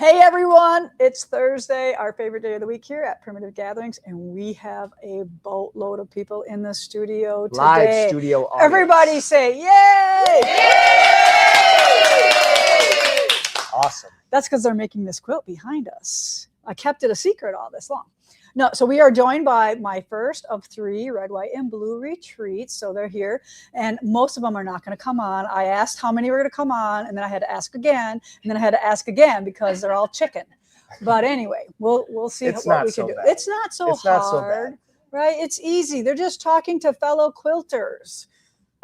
Hey everyone, it's Thursday, our favorite day of the week here at Primitive Gatherings, and we have a boatload of people in the studio today. Live studio audience. Everybody say yay! Yay! Awesome. That's because they're making this quilt behind us. I kept it a secret all this long. No, so we are joined by my first of 3 red, white, and blue retreats. So they're here, and most of them are not going to come on. I asked how many were going to come on, and then I had to ask again, and then I had to ask again because they're all chicken. But anyway, we'll see what we can do. It's not so hard, right? It's easy. They're just talking to fellow quilters.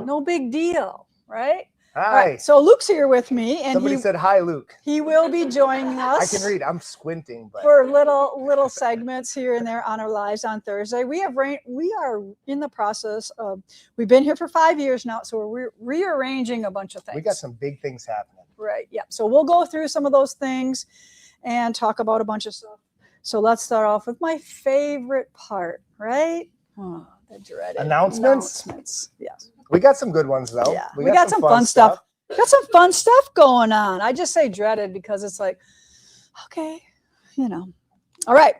No big deal, right? Hi. All right, so Luke's here with me, and somebody said hi, Luke. He will be joining us. I can read. I'm squinting, but for little segments here and there on our lives on Thursday. We are in the process of. We've been here for 5 years now, so we're rearranging a bunch of things. We got some big things happening. Right. Yeah. So we'll go through some of those things and talk about a bunch of stuff. So let's start off with my favorite part. Right. Oh, the dreaded announcements. Yes. We got some good ones though. Yeah, we got some fun stuff. Got some fun stuff going on. I just say dreaded because it's like, okay, All right.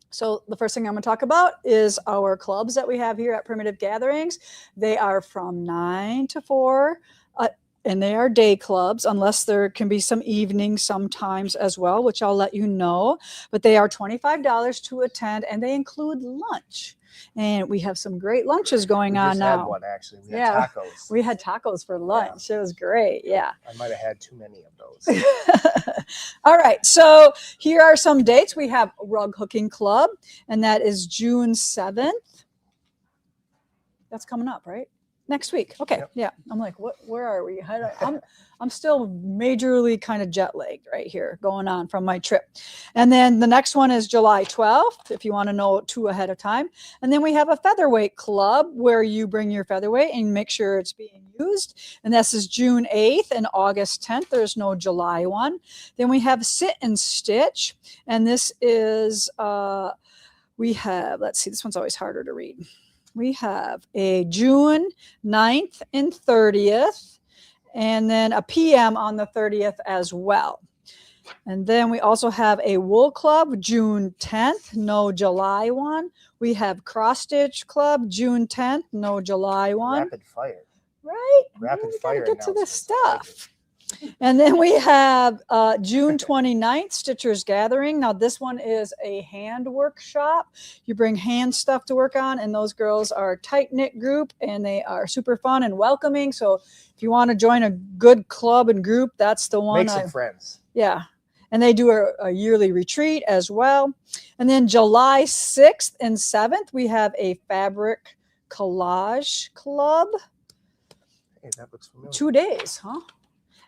So the first thing I'm going to talk about is our clubs that we have here at Primitive Gatherings. They are from 9 to 4, and they are day clubs, unless there can be some evenings sometimes as well, which I'll let you know. But they are $25 to attend, and they include lunch. And we have some great lunches going on now. We had one, actually. We had tacos. We had tacos for lunch. Yeah. It was great. Yeah. I might have had too many of those. All right. So here are some dates. We have Rug Hooking Club, and that is June 7th. That's coming up, right? Next week. Okay. Yep. Yeah. I'm like, where are we? I'm still majorly kind of jet lagged right here going on from my trip. And then the next one is July 12th, if you want to know 2 ahead of time. And then we have a featherweight club where you bring your featherweight and make sure it's being used. And this is June 8th and August 10th. There's no July one. Then we have Sit and Stitch. And this is, we have, let's see, this one's always harder to read. We have a June 9th and 30th, and then a PM on the 30th as well. And then we also have a Wool Club, June 10th, no July one. We have Cross Stitch Club, June 10th, no July one. Rapid fire. Right? Rapid fire. Get to this stuff. And then we have June 29th, Stitchers Gathering. Now, this one is a hand workshop. You bring hand stuff to work on, and those girls are a tight-knit group, and they are super fun and welcoming. So if you want to join a good club and group, that's the one. Make some friends. Yeah. And they do a yearly retreat as well. And then July 6th and 7th, we have a Fabric Collage Club. Hey, that looks familiar. 2 days, huh?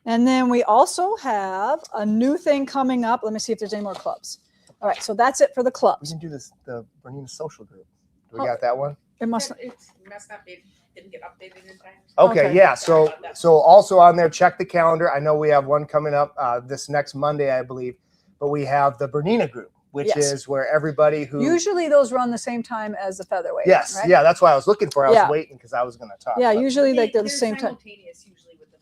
And then we also have a new thing coming up. Let me see if there's any more clubs. All right, so that's it for the clubs. We can do this, the Bernina social group. Do we got that one? It must. It's messed up. It didn't get updated in time. Okay, yeah. So also on there, check the calendar. I know we have one coming up this next Monday, I believe. But we have the Bernina group, which is where everybody who usually those run the same time as the featherweight. Yes, right? Yeah, that's why I was looking for. I was waiting because I was going to talk. Yeah, usually like they're the same time. Usually with the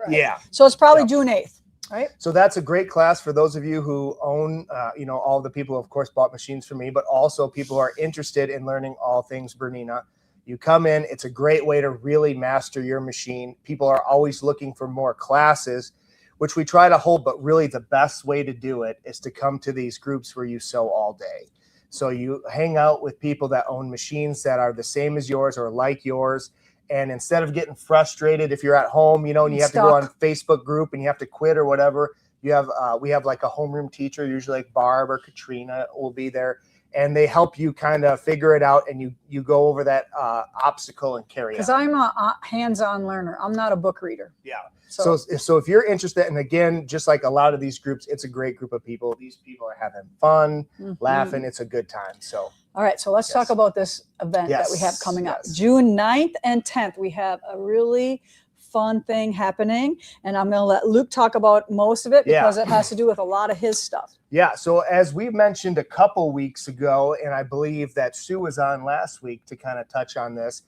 Right. Yeah. So it's probably June 8th, right? So that's a great class for those of you who own, all the people who, of course, bought machines from me, but also people who are interested in learning all things Bernina. You come in, it's a great way to really master your machine. People are always looking for more classes, which we try to hold, but really the best way to do it is to come to these groups where you sew all day. So you hang out with people that own machines that are the same as yours or like yours. And instead of getting frustrated if you're at home, and you have to go on Facebook group and you have to quit or whatever, you have we have like a homeroom teacher, usually like Barb or Katrina will be there, and they help you kind of figure it out, and you go over that obstacle and carry on. Because I'm a hands-on learner. I'm not a book reader. Yeah. So if you're interested, and again, just like a lot of these groups, it's a great group of people. These people are having fun, laughing. It's a good time. So. All right, so let's talk about this event that we have coming up. June 9th and 10th, we have a really fun thing happening, and I'm going to let Luke talk about most of it because it has to do with a lot of his stuff. Yeah, so as we mentioned a couple weeks ago, and I believe that Sue was on last week to kind of touch on this,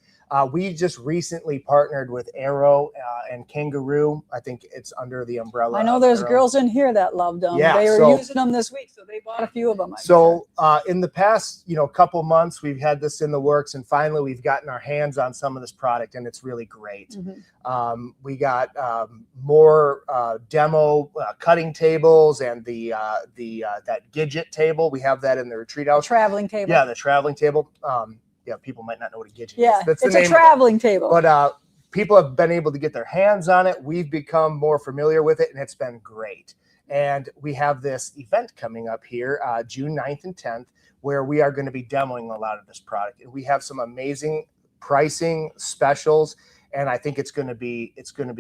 We just recently partnered with Arrow and Kangaroo. I think it's under the umbrella. I know of there's Arrow. girls in here that loved them. Yeah, They were so- using them this week, so they bought a few of them. So in the past, couple months, we've had this in the works, and finally we've gotten our hands on some of this product, and it's really great. Mm-hmm. We got more demo cutting tables and that Gidget table. We have that in the retreat house. Traveling table. Yeah, the traveling table. Yeah, people might not know what a Gidget Yeah, is. That's the it's name a of it. traveling table. But people have been able to get their hands on it. We've become more familiar with it, and it's been great. And we have this event coming up here, June 9th and 10th, where we are going to be demoing a lot of this product. And we have some amazing pricing specials, and I think it's going to be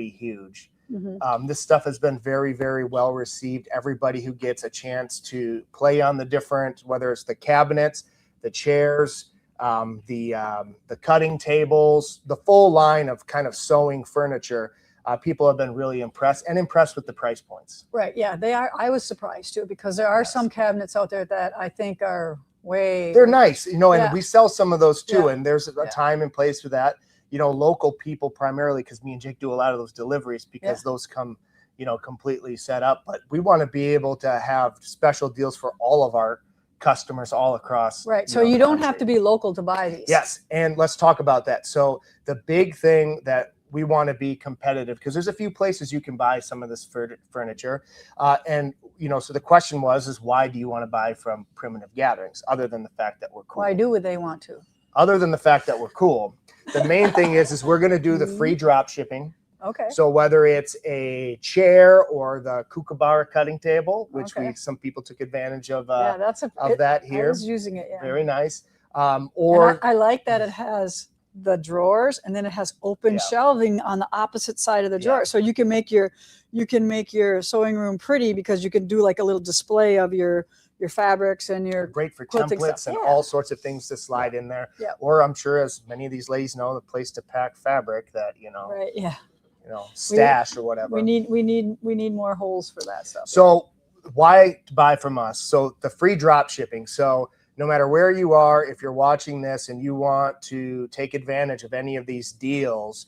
huge. Mm-hmm. This stuff has been very, very well received. Everybody who gets a chance to play on the different, whether it's the cabinets, the chairs, the cutting tables, the full line of kind of sewing furniture. People have been really impressed with the price points. Right. Yeah, they are. I was surprised too, because there are some cabinets out there that I think are They're nice, and Yeah. we sell some of those too. Yeah. And there's a time and place for that. Local people primarily, because me and Jake do a lot of those deliveries, because those come, completely set up. But we want to be able to have special deals for all of our customers all across. Right. So you don't have to be local to buy these. Yes. And let's talk about that. So the big thing that we want to be competitive, because there's a few places you can buy some of this furniture. So the question is why do you want to buy from Primitive Gatherings, other than the fact that we're cool? Why do they want to? Other than the fact that we're cool. The main thing is we're going to do the free drop shipping. Okay. So whether it's a chair or the kookaburra cutting table, which some people took advantage of that here. I was using it. Yeah. Very nice. And I like that it has the drawers, and then it has open shelving on the opposite side of the drawer, so you can make your sewing room pretty, because you can do like a little display of your fabrics and your great for quilting templates stuff. and all sorts of things to slide in there. Yeah. Or I'm sure, as many of these ladies know, the place to pack fabric that Right. Yeah. Stash or whatever. We need more holes for that stuff. So why buy from us? So the free drop shipping. So no matter where you are, if you're watching this and you want to take advantage of any of these deals,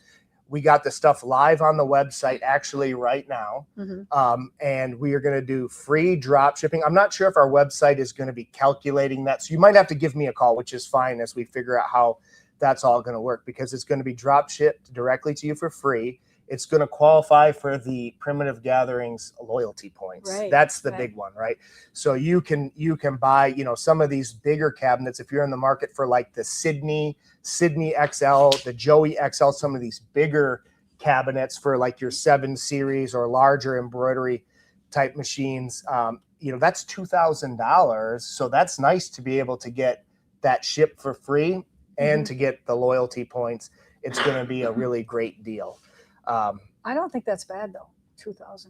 we got the stuff live on the website actually right now. Mm-hmm. And we are going to do free drop shipping. I'm not sure if our website is going to be calculating that. So you might have to give me a call, which is fine, as we figure out how that's all going to work, because it's going to be drop shipped directly to you for free. It's going to qualify for the Primitive Gatherings loyalty points. Right, That's the big one, right? So you can buy, some of these bigger cabinets if you're in the market for like the Sydney XL, the Joey XL, some of these bigger cabinets for like your 7 series or larger embroidery type machines. That's $2,000. So that's nice to be able to get that shipped for free and to get the loyalty points. It's going to be a really great deal. I don't think that's bad though. $2,000.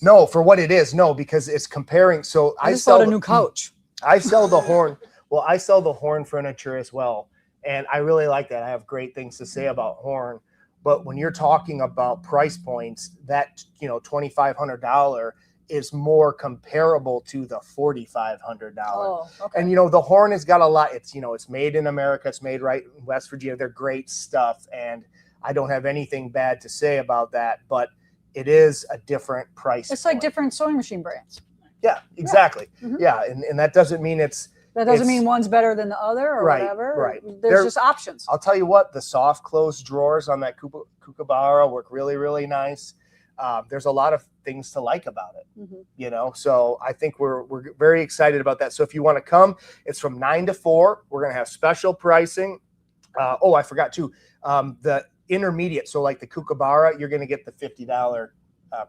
No, for what it is. No, because it's comparing. So I just bought a new couch. I sell the horn. Well, I sell the horn furniture as well. And I really like that. I have great things to say about horn. But when you're talking about price points, that, $2,500 is more comparable to the $4,500. Oh, okay. And, the horn has got a lot. It's, it's made in America. It's made right in West Virginia. They're great stuff. And I don't have anything bad to say about that, but it is a different price. It's like different sewing machine brands. Yeah, exactly. Yeah. Mm-hmm. Yeah. And that doesn't mean that doesn't mean one's better than the other or whatever. Right. There's just options. I'll tell you what, the soft close drawers on that kookaburra work really, really nice. There's a lot of things to like about it, so I think we're very excited about that. So if you want to come, it's from 9 to 4. We're going to have special pricing. I forgot too. The intermediate, so like the kookaburra, you're going to get the $50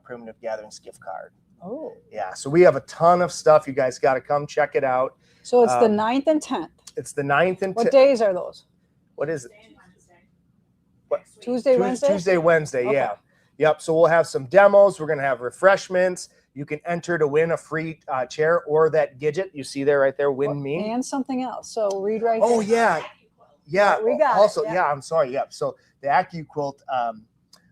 Primitive Gatherings gift card. Oh, yeah. So we have a ton of stuff. You guys got to come check it out. So it's the 9th and 10th. It's the 9th and 10th. What days are those? What is it? What? Tuesday, Wednesday? Tuesday, Wednesday. Okay. Yeah. Yep. So we'll have some demos. We're going to have refreshments. You can enter to win a free chair or that Gidget you see there right there. Win me. And something else. So read right Oh, there. yeah. Yeah. We got also, it. yeah, I'm sorry. Yeah. So the AccuQuilt,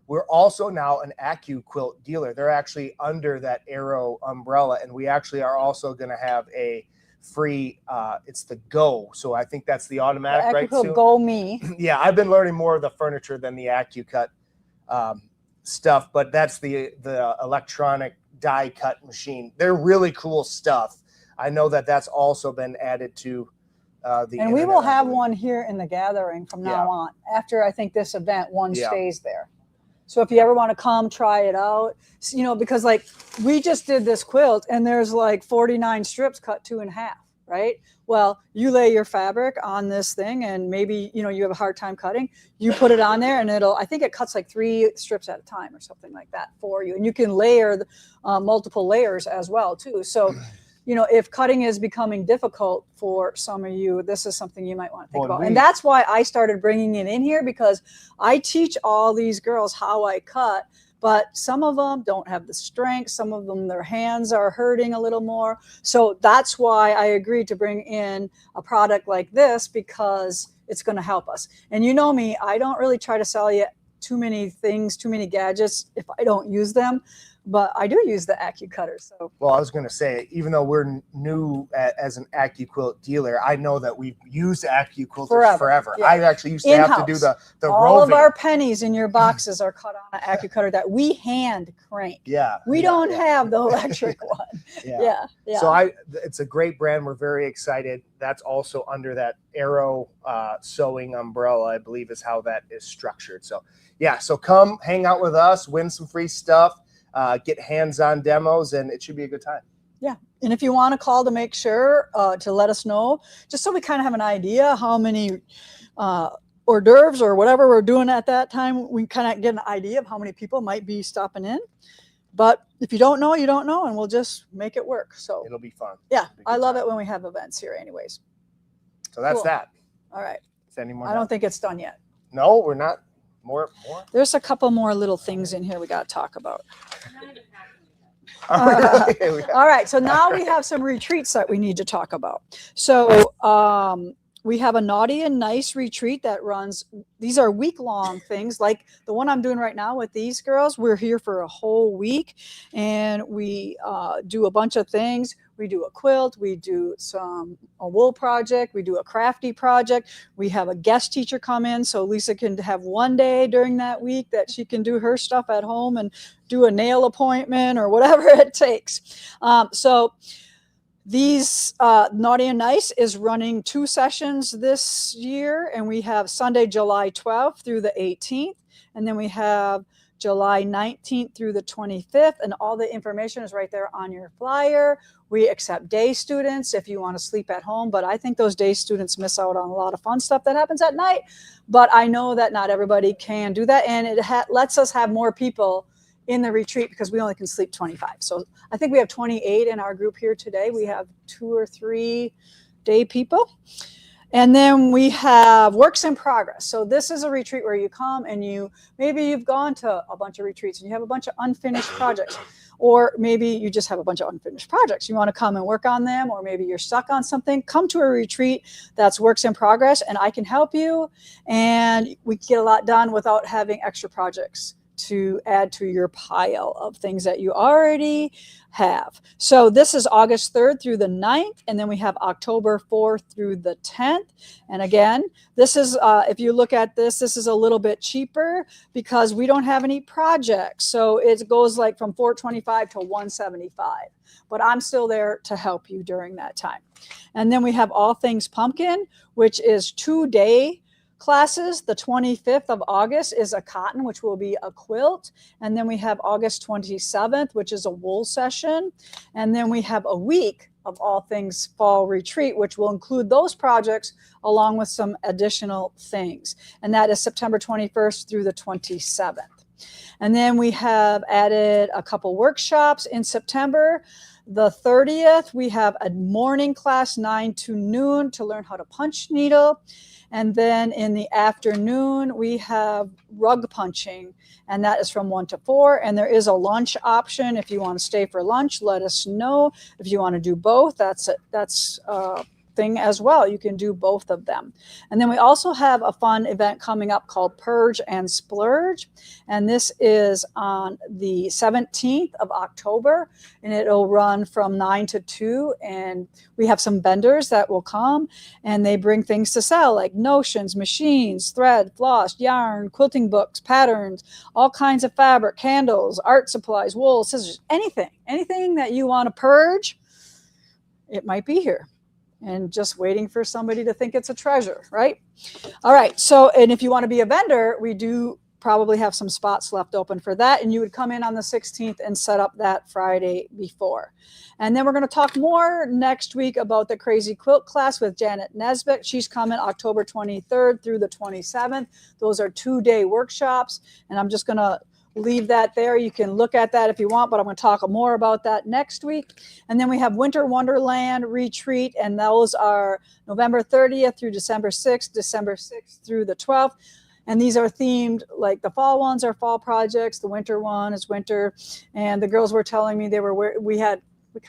we're also now an AccuQuilt dealer. They're actually under that Arrow umbrella. And we actually are also going to have a free. It's the Go. So I think that's the automatic, right? AccuQuilt Go Me. Yeah, I've been learning more of the furniture than the AccuCut stuff, but that's the electronic die cut machine. They're really cool stuff. I know that that's also been added to the And we internet, will I have believe. one here in the gathering from now Yeah. on. After I think this event, one Yeah. stays there. So if you ever want to come try it out, you know, because like we just did this quilt and there's like 49 strips cut 2 1/2, right? Well, you lay your fabric on this thing and maybe, you know, you have a hard time cutting, you put it on there and I think it cuts like 3 strips at a time or something like that for you. And you can layer multiple layers as well too. So, you know, if cutting is becoming difficult for some of you, this is something you might want to think about. And that's why I started bringing it in here, because I teach all these girls how I cut, but some of them don't have the strength. Some of them, their hands are hurting a little more. So that's why I agreed to bring in a product like this, because it's going to help us. And you know me, I don't really try to sell you too many things, too many gadgets if I don't use them. But I do use the AccuCutter. So, well, I was going to say, even though we're new as an AccuQuilt dealer, I know that we've used AccuQuilters forever. Yeah. I actually used to have to do the all roving. of our pennies in your boxes are cut on an AccuCutter that we hand crank. Yeah, we don't have the electric one. Yeah. So it's a great brand. We're very excited. That's also under that Arrow sewing umbrella, I believe, is how that is structured. So yeah, so come hang out with us, win some free stuff. Get hands-on demos, and it should be a good time. Yeah. And if you want to call to make sure, to let us know, just so we kind of have an idea how many hors d'oeuvres or whatever we're doing at that time, we kind of get an idea of how many people might be stopping in. But if you don't know, you don't know, and we'll just make it work. So it'll be fun. Yeah, I love it when we have events here anyways. So that's that. All right. Is there any more? I don't think it's done yet. No, we're not. More? There's a couple more little things in here we got to talk about. All right. So now we have some retreats that we need to talk about. So we have a Naughty and Nice retreat that runs. These are week-long things, like the one I'm doing right now with these girls. We're here for a whole week, and we do a bunch of things. We do a quilt, we do a wool project, we do a crafty project. We have a guest teacher come in, so Lisa can have one day during that week that she can do her stuff at home and do a nail appointment or whatever it takes. So these Naughty and Nice is running 2 sessions this year, and we have Sunday, July 12th through the 18th, and then we have July 19th through the 25th, and all the information is right there on your flyer. We accept day students if you want to sleep at home, but I think those day students miss out on a lot of fun stuff that happens at night. But I know that not everybody can do that, and it lets us have more people in the retreat because we only can sleep 25. So I think we have 28 in our group here today. We have 2 or 3 day people. And then we have works in progress. So this is a retreat where you come and maybe you've gone to a bunch of retreats and you have a bunch of unfinished projects, or maybe you just have a bunch of unfinished projects. You want to come and work on them, or maybe you're stuck on something. Come to a retreat that's works in progress, and I can help you, and we get a lot done without having extra projects to add to your pile of things that you already have. So this is August 3rd through the 9th, and then we have October 4th through the 10th. And again, this is, if you look at this is a little bit cheaper because we don't have any projects. So it goes like from $425 to $175, but I'm still there to help you during that time. And then we have All Things Pumpkin, which is 2-day classes. The 25th of August is a cotton, which will be a quilt. And then we have August 27th, which is a wool session. And then we have a week of All Things Fall Retreat, which will include those projects along with some additional things. And that is September 21st through the 27th. And then we have added a couple workshops in September. The 30th, we have a morning class, 9 to noon, to learn how to punch needle. And then in the afternoon, we have rug punching, and that is from 1 to 4. And there is a lunch option. If you want to stay for lunch, let us know. If you want to do both, that's things thing as well. You can do both of them. And then we also have a fun event coming up called Purge and Splurge. And this is on the 17th of October, and it'll run from 9 to 2. And we have some vendors that will come, and they bring things to sell like notions, machines, thread, floss, yarn, quilting books, patterns, all kinds of fabric, candles, art supplies, wool, scissors, anything that you want to purge, it might be here, and just waiting for somebody to think it's a treasure, right? All right. So, and if you want to be a vendor, we do probably have some spots left open for that. And you would come in on the 16th and set up that Friday before. And then we're going to talk more next week about the Crazy Quilt class with Janet Nesbitt. She's coming October 23rd through the 27th. Those are 2-day workshops. And I'm just going to leave that there. You can look at that if you want, but I'm going to talk more about that next week. And then we have Winter Wonderland Retreat, and those are November 30th through December 6th, December 6th through the 12th. And these are themed, like the fall ones are fall projects. The winter one is winter. And the girls were telling me we kind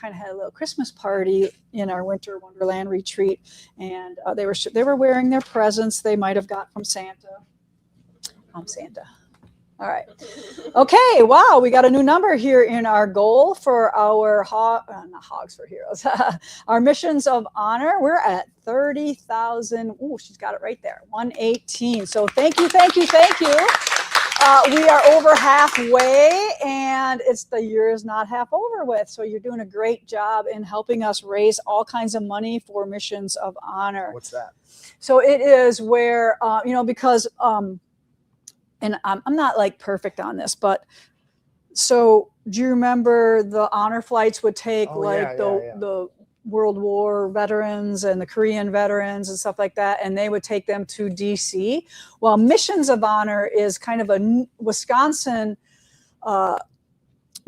of had a little Christmas party in our Winter Wonderland Retreat, and they were wearing their presents they might have got from Santa. All right. Okay. Wow. We got a new number here in our goal for our not Hogs for Heroes, our missions of honor. We're at 30,000. Oh, she's got it right there. 118. So thank you. We are over halfway, and the year is not half over with. So you're doing a great job in helping us raise all kinds of money for missions of honor. What's that? So it is where, because, and I'm not like perfect on this, but so do you remember the honor flights would take the World War veterans and the Korean veterans and stuff like that, and they would take them to DC? Well, Missions of Honor is kind of a Wisconsin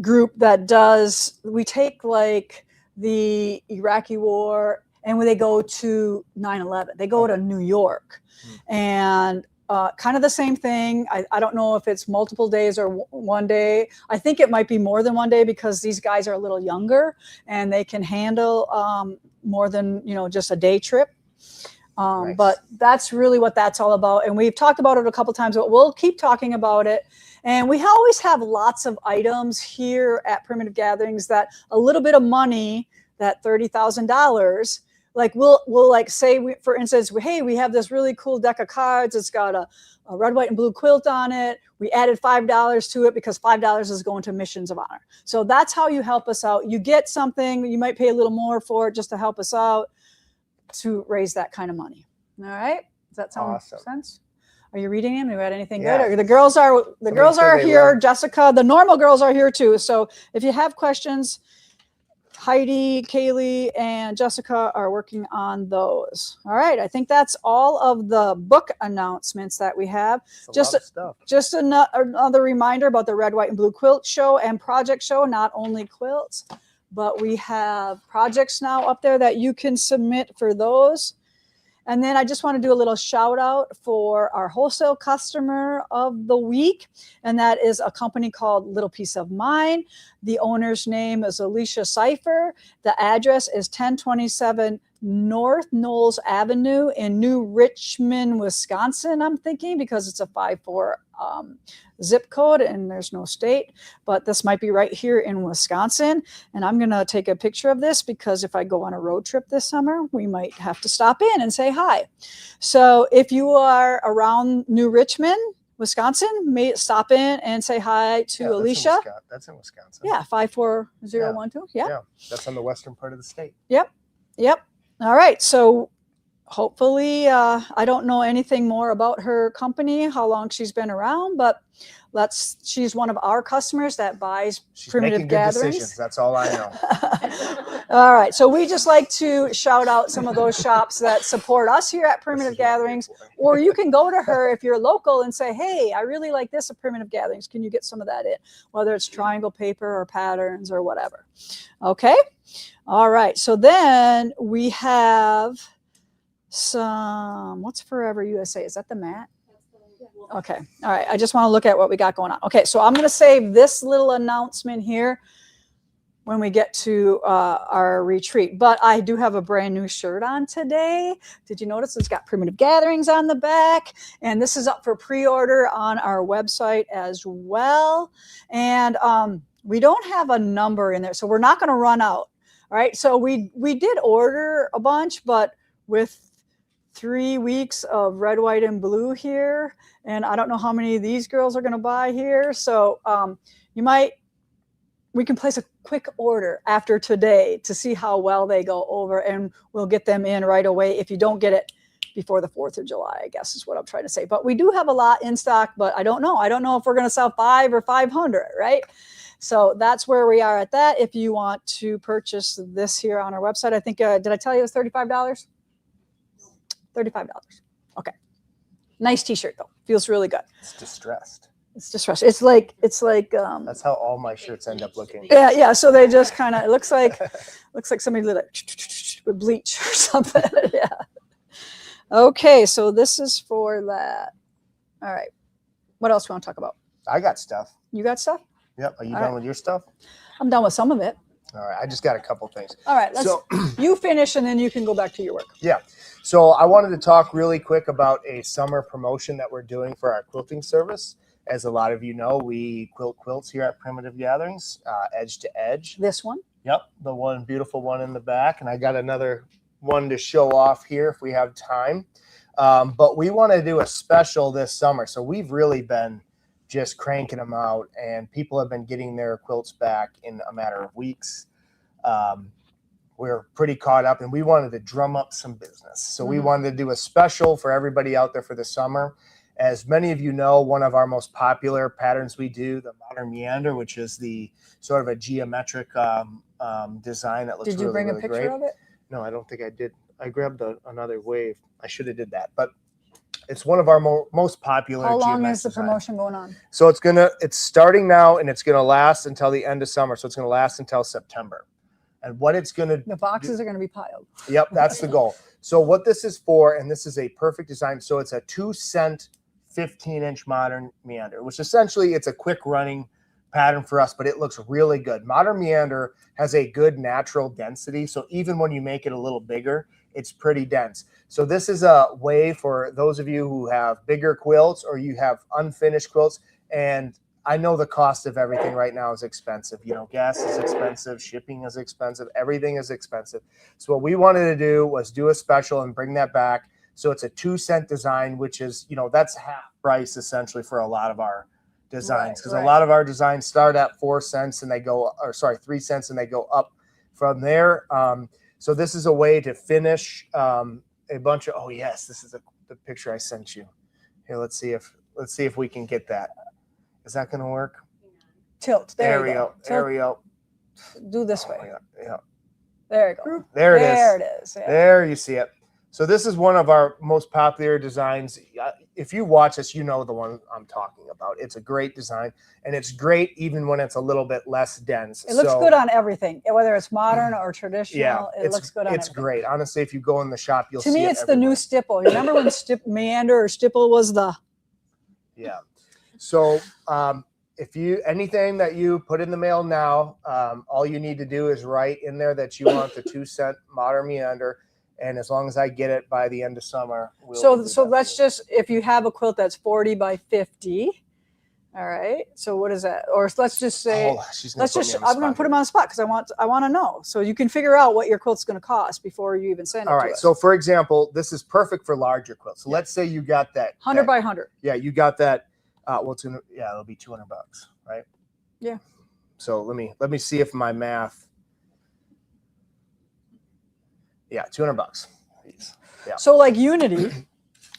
group that we take like the Iraqi War, and when they go to 9/11, they go to New York, and kind of the same thing. I don't know if it's multiple days or one day. I think it might be more than one day because these guys are a little younger and they can handle more than, just a day trip. Nice. But that's really what that's all about. And we've talked about it a couple times, but we'll keep talking about it. And we always have lots of items here at Primitive Gatherings that a little bit of money, that $30,000, like we'll like say, for instance, hey, we have this really cool deck of cards. It's got a red, white, and blue quilt on it. We added $5 to it because $5 is going to Missions of Honor. So that's how you help us out. You get something, you might pay a little more for it just to help us out to raise that kind of money. All right. Does that sound sense? Are you reading them? Have you had anything good? The girls are here. Jessica, the normal girls are here too. So if you have questions, Heidi, Kaylee, and Jessica are working on those. All right. I think that's all of the book announcements that we have. Just another reminder about the Red, White, and Blue Quilt Show and Project Show, not only quilts, but we have projects now up there that you can submit for those. And then I just want to do a little shout out for our wholesale customer of the week. And that is a company called Little Piece of Mind. The owner's name is Alicia Cipher. The address is 1027 North Knowles Avenue in New Richmond, Wisconsin, I'm thinking, because it's a 5-4 zip code and there's no state, but this might be right here in Wisconsin. And I'm going to take a picture of this because if I go on a road trip this summer, we might have to stop in and say hi. So if you are around New Richmond, Wisconsin, may stop in and say hi to Alicia. That's in Wisconsin. Yeah, 54012. Yeah, that's on the western part of the state. Yep. All right. So hopefully, I don't know anything more about her company, how long she's been around, but she's one of our customers that buys Primitive Gatherings. Decisions. That's all I know. All right. So we just like to shout out some of those shops that support us here at Primitive Gatherings, or you can go to her if you're local and say, hey, I really like this at Primitive Gatherings. Can you get some of that in? Whether it's triangle paper or patterns or whatever. Okay. All right. So then we have what's Forever USA? Is that the mat? Okay. All right. I just want to look at what we got going on. Okay. So I'm going to save this little announcement here when we get to our retreat. But I do have a brand new shirt on today. Did you notice it's got Primitive Gatherings on the back? And this is up for pre-order on our website as well. And we don't have a number in there, so we're not going to run out. All right, so we did order a bunch, but with 3 weeks of red, white, and blue here, and I don't know how many of these girls are going to buy here. So we can place a quick order after today to see how well they go over, and we'll get them in right away if you don't get it before the 4th of July, I guess is what I'm trying to say. But we do have a lot in stock, but I don't know if we're going to sell 5 or 500, right? So that's where we are at that. If you want to purchase this here on our website, I think, did I tell you it was $35? $35. Okay. Nice t-shirt though. Feels really good. It's distressed. It's distressed. It's like That's how all my shirts end up looking. yeah. So they just kind of, it looks like somebody did it with bleach or something. Yeah. Okay. So this is for that. All right. What else do you want to talk about? I got stuff. You got stuff? Yep. Are you done with your stuff? I'm done with some of it. All right. I just got a couple things. All right. You finish and then you can go back to your work. Yeah. So I wanted to talk really quick about a summer promotion that we're doing for our quilting service. As a lot of you know, we quilt quilts here at Primitive Gatherings, edge to edge. This one? Yep, the one beautiful one in the back. And I got another one to show off here if we have time. But we want to do a special this summer. So we've really been just cranking them out, and people have been getting their quilts back in a matter of weeks. We're pretty caught up, and we wanted to drum up some business. So we wanted to do a special for everybody out there for the summer. As many of you know, one of our most popular patterns we do, the modern meander, which is the sort of a geometric design that looks really, really great. Did you bring a picture of it? No, I don't think I did. I grabbed another wave. I should have did that. But it's one of our most popular. How long geometric is the design. promotion going on? So it's starting now, and it's going to last until the end of summer. So it's going to last until September. And what it's going to The boxes are going to be piled. Yep, that's the goal. So what this is for, and this is a perfect design. So it's a 2-cent 15-inch modern meander, which essentially it's a quick running pattern for us, but it looks really good. Modern meander has a good natural density. So even when you make it a little bigger, it's pretty dense. So this is a way for those of you who have bigger quilts or you have unfinished quilts. And I know the cost of everything right now is expensive. You know, gas is expensive, shipping is expensive, everything is expensive. So what we wanted to do was do a special and bring that back. So it's a 2-cent design, which is, you know, that's half price essentially for a lot of our designs, because a lot of our designs start at 4 cents and they go, 3 cents and they go up from there. So this is a way to finish a bunch of, oh yes, this is the picture I sent you. Here, let's see if we can get that. Is that going to work? Tilt. There we go. There we go. Do this way. Yeah. There you go. There it is. There it is. Yeah. There you see it. So this is one of our most popular designs. If you watch this, you know the one I'm talking about. It's a great design, and it's great even when it's a little bit less dense. It looks good on everything, whether it's modern or traditional. Yeah, it looks good on It's everything. greay. Honestly, if you go in the shop, you'll see it. To me, it's the new stipple. You remember when meander or stipple was the? Yeah. So if anything that you put in the mail now, all you need to do is write in there that you want the 2-cent modern meander. And as long as I get it by the end of summer, so let's just, if you have a quilt that's 40 by 50, all right. So what is that? Or let's just say, I'm going to put them on the spot because I want to know. So you can figure out what your quilt's going to cost before you even send it. All right. So for example, this is perfect for larger quilts. So let's say you got that 100 by 100. Yeah, you got that. It'll be $200, right? Yeah. So let me see if my math. Yeah, $200. Yeah. So like Unity.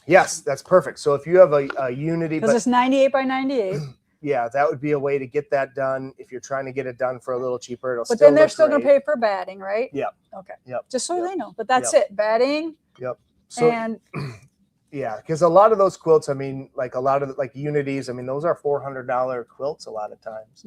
Yes, that's perfect. So if you have a Unity, because it's 98 by 98. Yeah, that would be a way to get that done. If you're trying to get it done for a little cheaper, but then they're still going to pay for batting, right? Yep. Okay. Yep. Just so they know. But that's it. Batting. Yep. So, and yeah, because a lot of those quilts, I mean, like a lot of Unities, I mean, those are $400 quilts a lot of times,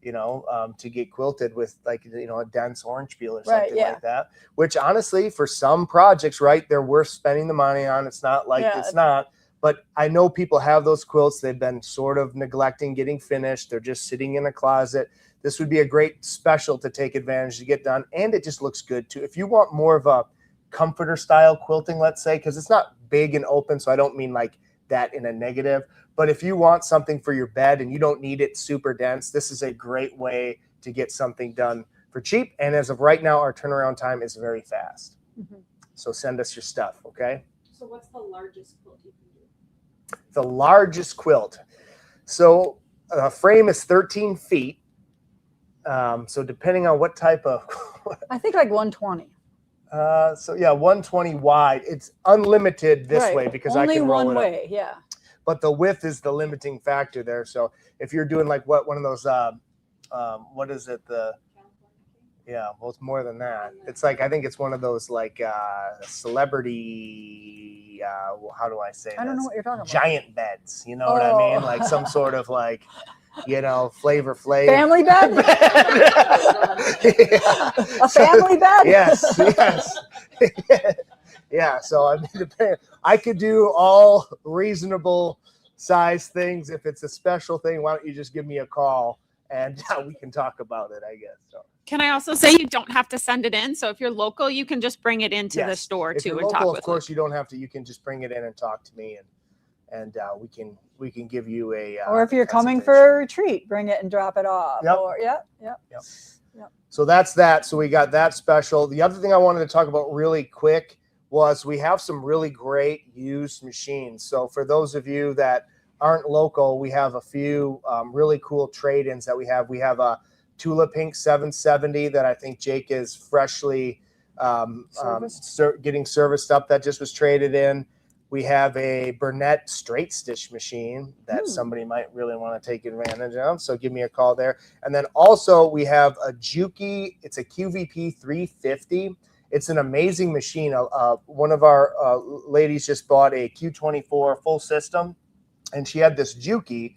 you know, to get quilted with like, you know, a dense orange peel or something like that, which honestly, for some projects, right, they're worth spending the money on. It's not like it's not, but I know people have those quilts. They've been sort of neglecting getting finished. They're just sitting in a closet. this would be a great special to take advantage to get done. And it just looks good too. If you want more of a comforter style quilting, let's say, because it's not big and open, so I don't mean like that in a negative, but if you want something for your bed and you don't need it super dense, this is a great way to get something done for cheap. And as of right now, our turnaround time is very fast. So send us your stuff, okay? So what's the largest quilt you can do? The largest quilt. So frame is 13 feet. So depending on what type of, I think like 120. so yeah, 120 wide. It's unlimited this Right. way because Only I can roll one it up. way, yeah. But the width is the limiting factor there. So if you're doing like one of those, what is it? Yeah, well, it's more than that. It's like, I think it's one of those like celebrity, how do I say I don't know this? what you're talking about. Giant beds, you know what I mean? Like some sort of like, you know, Flavor Flav. Family bed? Yeah. A family bed? Yes, yes. Yeah, so I mean, I could do all reasonable size things. If it's a special thing, why don't you just give me a call and we can talk about it, I guess. So. Can I also say you don't have to send it in? So if you're local, you can just bring it into the Yes. store If too you're and local, talk of with course, you don't have to. You can just bring it in and talk to me, and we can give you a. Or if you're coming consultation. for a retreat, bring it and drop it off. Yep. Or, yep. So that's that. So we got that special. The other thing I wanted to talk about really quick was we have some really great used machines. So for those of you that aren't local, we have a few really cool trade-ins that we have. We have a Tula Pink 770 that I think Jake is freshly getting serviced up. That just was traded in. We have a Burnett straight stitch machine that somebody might really want to take advantage of. So give me a call there. And then also we have a Juki. It's a QVP 350. It's an amazing machine. One of our ladies just bought a Q24 full system, and she had this Juki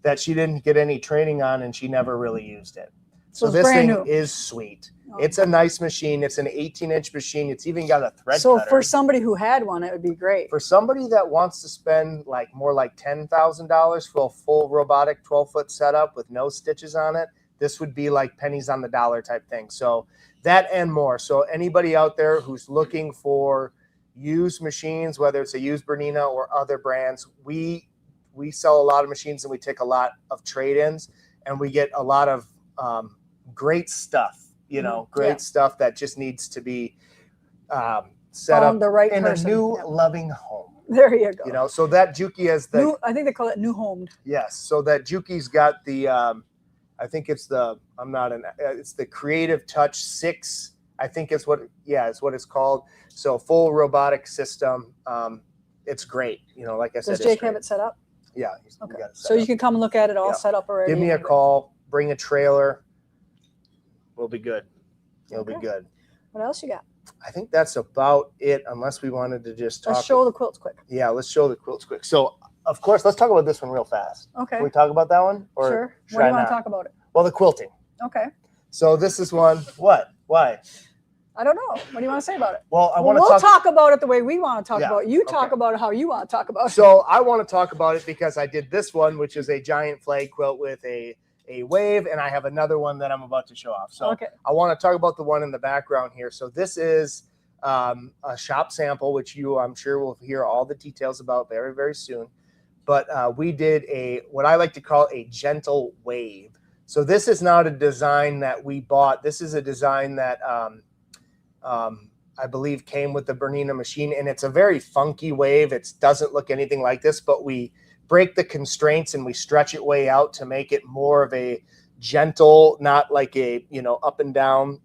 that she didn't get any training on, and she never really used it. So it's this brand thing new. is sweet. Oh. It's a nice machine. It's an 18-inch machine. It's even got a thread So cutter. for somebody who had one, it would be great. For somebody that wants to spend like more like $10,000 for a full robotic 12-foot setup with no stitches on it, this would be like pennies on the dollar type thing. So that and more. So anybody out there who's looking for used machines, whether it's a used Bernina or other brands, we sell a lot of machines and we take a lot of trade-ins, and we get a lot of great stuff, you know, great stuff that just needs to be set Found up the right in person. a new Yep. loving home. There you go. You know, so that Juki has the New, I think they call it new homed. yes. So that Juki's got the I think it's the it's the Creative Touch 6. I think it's what it's called. So full robotic system. It's great. You know, like I said. Does Jake have it set up? Yeah. Okay. Got it set So you up. can come and look at it all Yeah. set up already. Give me a call. Bring a trailer. We'll be good. It'll be Okay. good. What else you got? I think that's about it, unless we wanted to just talk. Let's show the quilts quick. Yeah, let's show the quilts quick. So, of course, let's talk about this one real fast. Okay. Can we talk about that one? Or Sure. should What do I you want not? to talk about it? Well, the quilting. Okay. So this is one. What? Why? I don't know. What do you want to say about it? Well, I want We'll to talk about it the way we want to talk Yeah, about it. You talk okay. about it how you want to talk about it. So I want to talk about it because I did this one, which is a giant flag quilt with a wave, and I have another one that I'm about to show off. So Okay. I want to talk about the one in the background here. So this is a shop sample, which I'm sure will hear all the details about very, very soon. But we did what I like to call a gentle wave. So this is not a design that we bought. This is a design that I believe came with the Bernina machine, and it's a very funky wave. It doesn't look anything like this, but we break the constraints and we stretch it way out to make it more of a gentle, not like a, up and down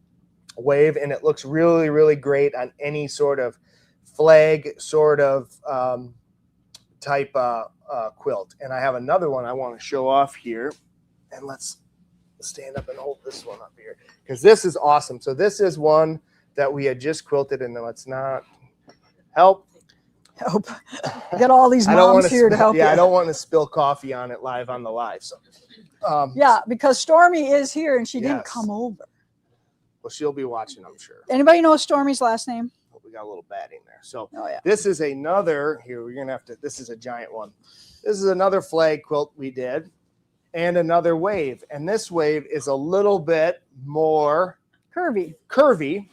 wave. And it looks really, really great on any sort of flag sort of type quilt. And I have another one I want to show off here, and let's stand up and hold this one up here because this is awesome. So this is one that we had just quilted, and let's not help. Get all these moms here to help you. Yeah, I don't want to spill coffee on it live on the live. So, yeah, because Stormy is here and she didn't Yes. come over. well, she'll be watching, I'm sure. Anybody know Stormy's last name? We got a little batting there. So Oh yeah. this is another here. We're gonna have to. This is a giant one. This is another flag quilt we did, and another wave. And this wave is a little bit more Curvy.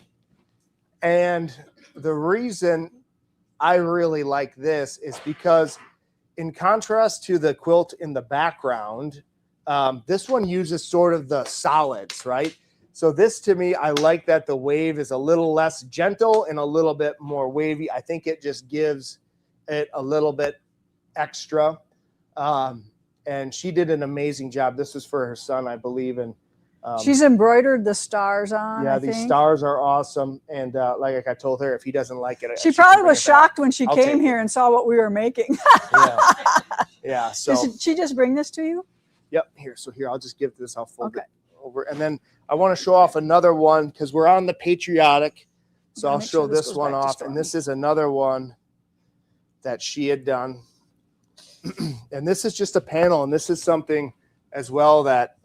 And the reason I really like this is because in contrast to the quilt in the background, this one uses sort of the solids, right? So this, to me, I like that the wave is a little less gentle and a little bit more wavy. I think it just gives it a little bit extra. And she did an amazing job. This is for her son, I believe. And she's embroidered the stars on. yeah, I these think. stars are awesome. And like I told her, if he doesn't like it, She can probably bring was it back. shocked when she I'll came take here it. and saw what we were making. Yeah. Yeah. So Did she just bring this to you? yep. Here. So here, I'll just give this. I'll fold Okay. it over. And then I want to show off another one because we're on the patriotic. So I'll Make sure show this this goes one back to off. And this is another one that she had done. And this is just a panel. And this is something as well that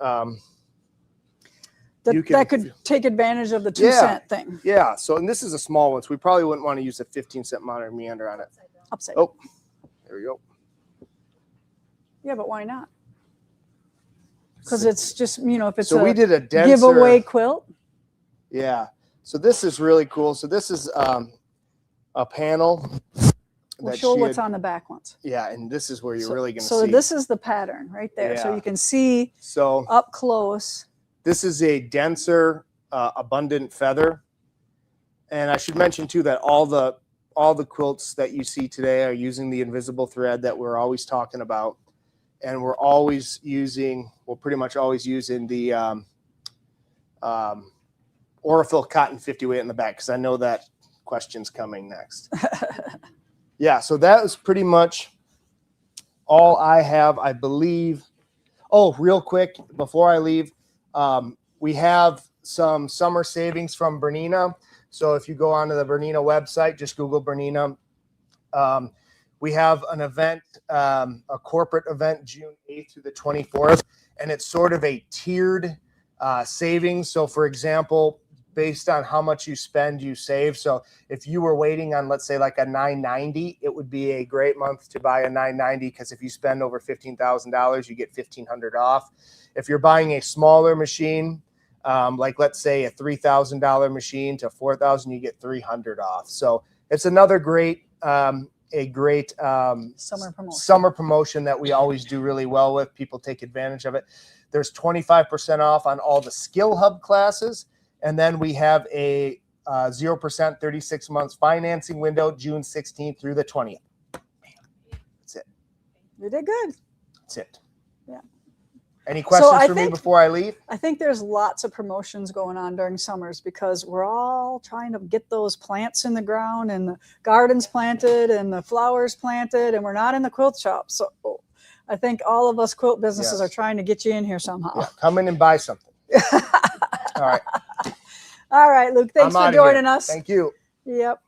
you can- that could take advantage of the 2 Yeah. cent thing. yeah. So, and this is a small one. So we probably wouldn't want to use a 15-cent modern meander on it. Upside. Oh, there we go. Yeah, but why not? Because it's just, if it's So we a did a denser giveaway quilt. Yeah. So this is really cool. So this is a panel. We'll that show she what's had- on the back ones. Yeah, and this is where you're really going to So see. this is the pattern right there. So Yeah. you can see So up close. this is a denser, abundant feather. And I should mention too that all the quilts that you see today are using the invisible thread that we're always talking about, and we're pretty much always using the Orifil cotton 50 weight in the back, because I know that question's coming next. Yeah, so that is pretty much all I have, I believe. Oh, real quick before I leave, we have some summer savings from Bernina. So if you go onto the Bernina website, just Google Bernina. We have an event, a corporate event, June 8th through the 24th, and it's sort of a tiered savings. So for example, based on how much you spend, you save. So if you were waiting on, let's say, like a $990, it would be a great month to buy a $990, because if you spend over $15,000, you get $1,500 off. If you're buying a smaller machine, like let's say a $3,000 machine to $4,000, you get $300 off. So it's another great, summer promotion that we always do really well with. People take advantage of it. There's 25% off on all the Skill Hub classes. And then we have a 0% 36 months financing window, June 16th through the 20th. That's it. You did good. That's it. Yeah. Any questions I for me think- before I leave? I think there's lots of promotions going on during summers because we're all trying to get those plants in the ground and the gardens planted and the flowers planted, and we're not in the quilt shop. So I think all of us quilt businesses Yes. are trying to get you in here somehow. Yeah, come in and buy something. All right. All right, Luke. Thanks I'm for outta here. joining us. Thank you. Yep.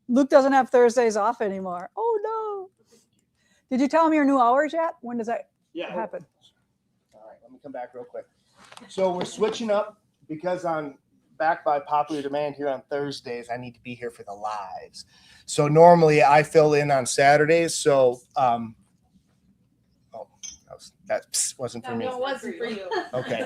Luke doesn't have Thursdays off anymore. Oh no. Did you tell him your new hours yet? When does that happen? All right, let me come back real quick. So we're switching up because back by popular demand here on Thursdays, I need to be here for the lives. So normally I fill in on Saturdays. So, that wasn't for me. No, it wasn't for you. Okay.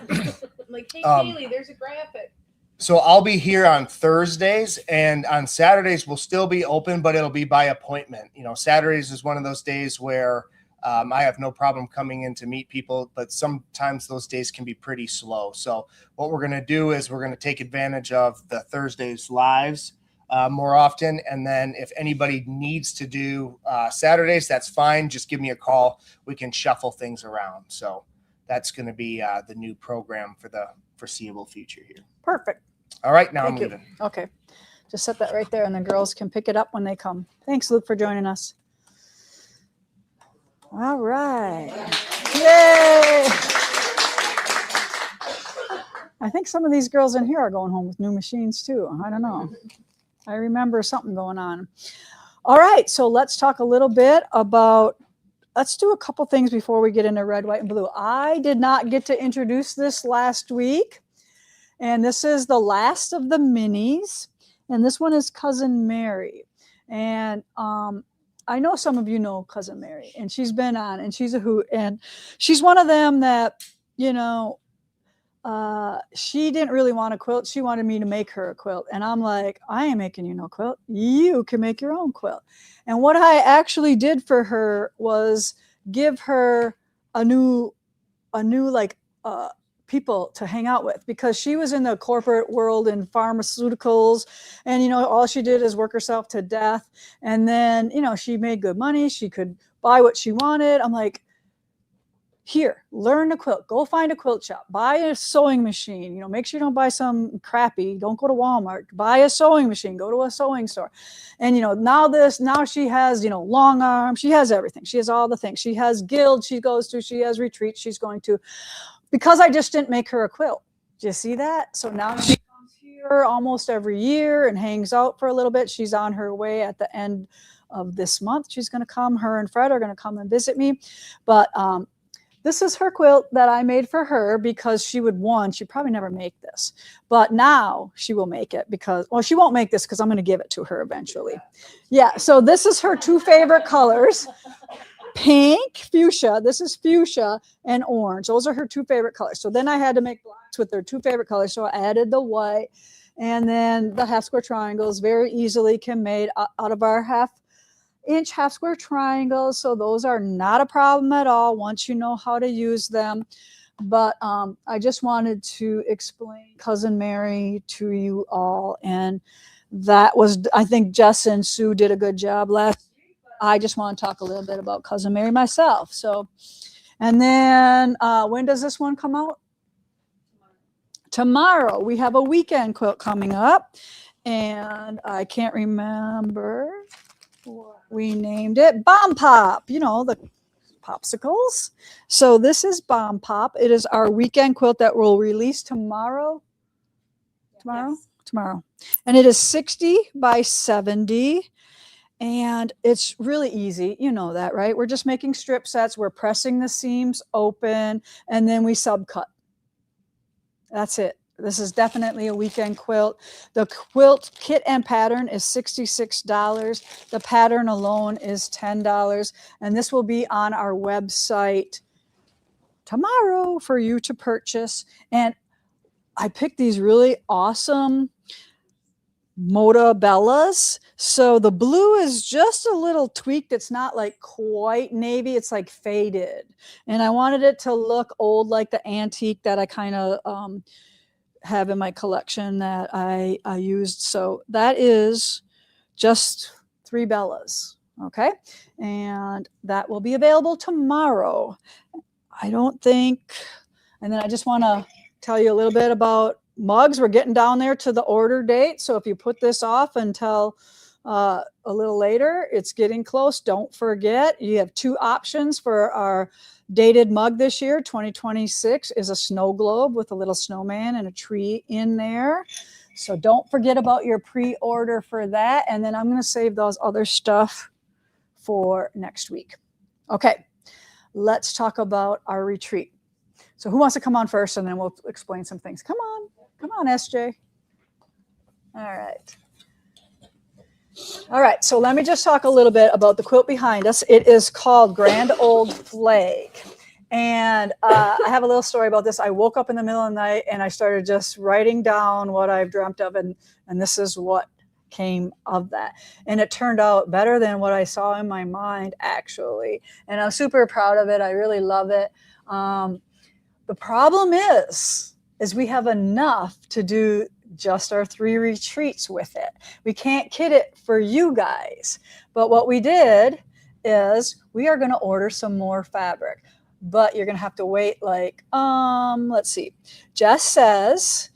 Like, hey, Um, Kaylee, there's a graphic. So I'll be here on Thursdays, and on Saturdays we'll still be open, but it'll be by appointment. Saturdays is one of those days where I have no problem coming in to meet people, but sometimes those days can be pretty slow. So what we're going to do is we're going to take advantage of the Thursdays lives more often. And then if anybody needs to do Saturdays, that's fine. Just give me a call. We can shuffle things around. So that's going to be the new program for the foreseeable future here. Perfect. All right, now Thank I'm you. leaving. Okay. Just set that right there and the girls can pick it up when they come. Thanks, Luke, for joining us. All right. Yay. I think some of these girls in here are going home with new machines too. I don't know. I remember something going on. All right. So let's talk a little bit about, let's do a couple things before we get into red, white, and blue. I did not get to introduce this last week. And this is the last of the minis. And this one is Cousin Mary. And I know some of you know Cousin Mary, and she's been on, and she's a hoot, and she's one of them that, you know, she didn't really want a quilt. She wanted me to make her a quilt. And I'm like, I ain't making you no quilt. You can make your own quilt. And what I actually did for her was give her a new like people to hang out with, because she was in the corporate world in pharmaceuticals, and you know, all she did is work herself to death. And then, you know, she made good money, she could buy what she wanted. I'm like, here, learn to quilt, go find a quilt shop, buy a sewing machine, you know, make sure you don't buy some crappy, don't go to Walmart, buy a sewing machine, go to a sewing store. And you know, now she has, you know, long arms, she has everything, she has all the things, she has guilds she goes to, she has retreats she's going to, because I just didn't make her a quilt. Do you see that? So now she comes here almost every year and hangs out for a little bit. She's on her way at the end of this month, she's going to come, her and Fred are going to come and visit me. But this is her quilt that I made for her, because she'd probably never make this, but now she will make it, because, well, she won't make this because I'm going to give it to her eventually. Yeah, so this is her two favorite colors, pink, fuchsia, this is fuchsia, and orange. Those are her two favorite colors. So then I had to make blocks with their two favorite colors, so I added the white, and then the half square triangles very easily can made out of our half-inch half square triangles. So those are not a problem at all once you know how to use them. But I just wanted to explain Cousin Mary to you all, and that was, I think Jess and Sue did a good job last week. I just want to talk a little bit about Cousin Mary myself. So, and then when does this one come out? Tomorrow. We have a weekend quilt coming up, and I can't remember what we named it. Bomb Pop, you know, the popsicles. So this is Bomb Pop. It is our weekend quilt that will release tomorrow. Tomorrow. And it is 60 by 70. And it's really easy. You know that, right? We're just making strip sets. We're pressing the seams open, and then we subcut. That's it. This is definitely a weekend quilt. The quilt kit and pattern is $66. The pattern alone is $10. And this will be on our website tomorrow for you to purchase. And I picked these really awesome Motabellas. So the blue is just a little tweaked. It's not like quite navy. It's like faded. And I wanted it to look old, like the antique that I kind of have in my collection that I used. So that is just 3 Bellas. Okay. And that will be available tomorrow. I don't think, and then I just want to tell you a little bit about mugs. We're getting down there to the order date. So if you put this off until a little later, it's getting close. Don't forget, you have 2 options for our dated mug this year. 2026 is a snow globe with a little snowman and a tree in there. So don't forget about your pre-order for that. And then I'm going to save those other stuff for next week. Okay, let's talk about our retreat. So who wants to come on first, and then we'll explain some things. Come on, SJ. All right. All right, so let me just talk a little bit about the quilt behind us. It is called Grand Old Flag. And I have a little story about this. I woke up in the middle of the night and I started just writing down what I've dreamt of, and this is what came of that. And it turned out better than what I saw in my mind, actually. And I'm super proud of it. I really love it. The problem is we have enough to do just our 3 retreats with it. We can't kit it for you guys. But what we did is we are going to order some more fabric. But you're going to have to wait like, let's see. Jess says,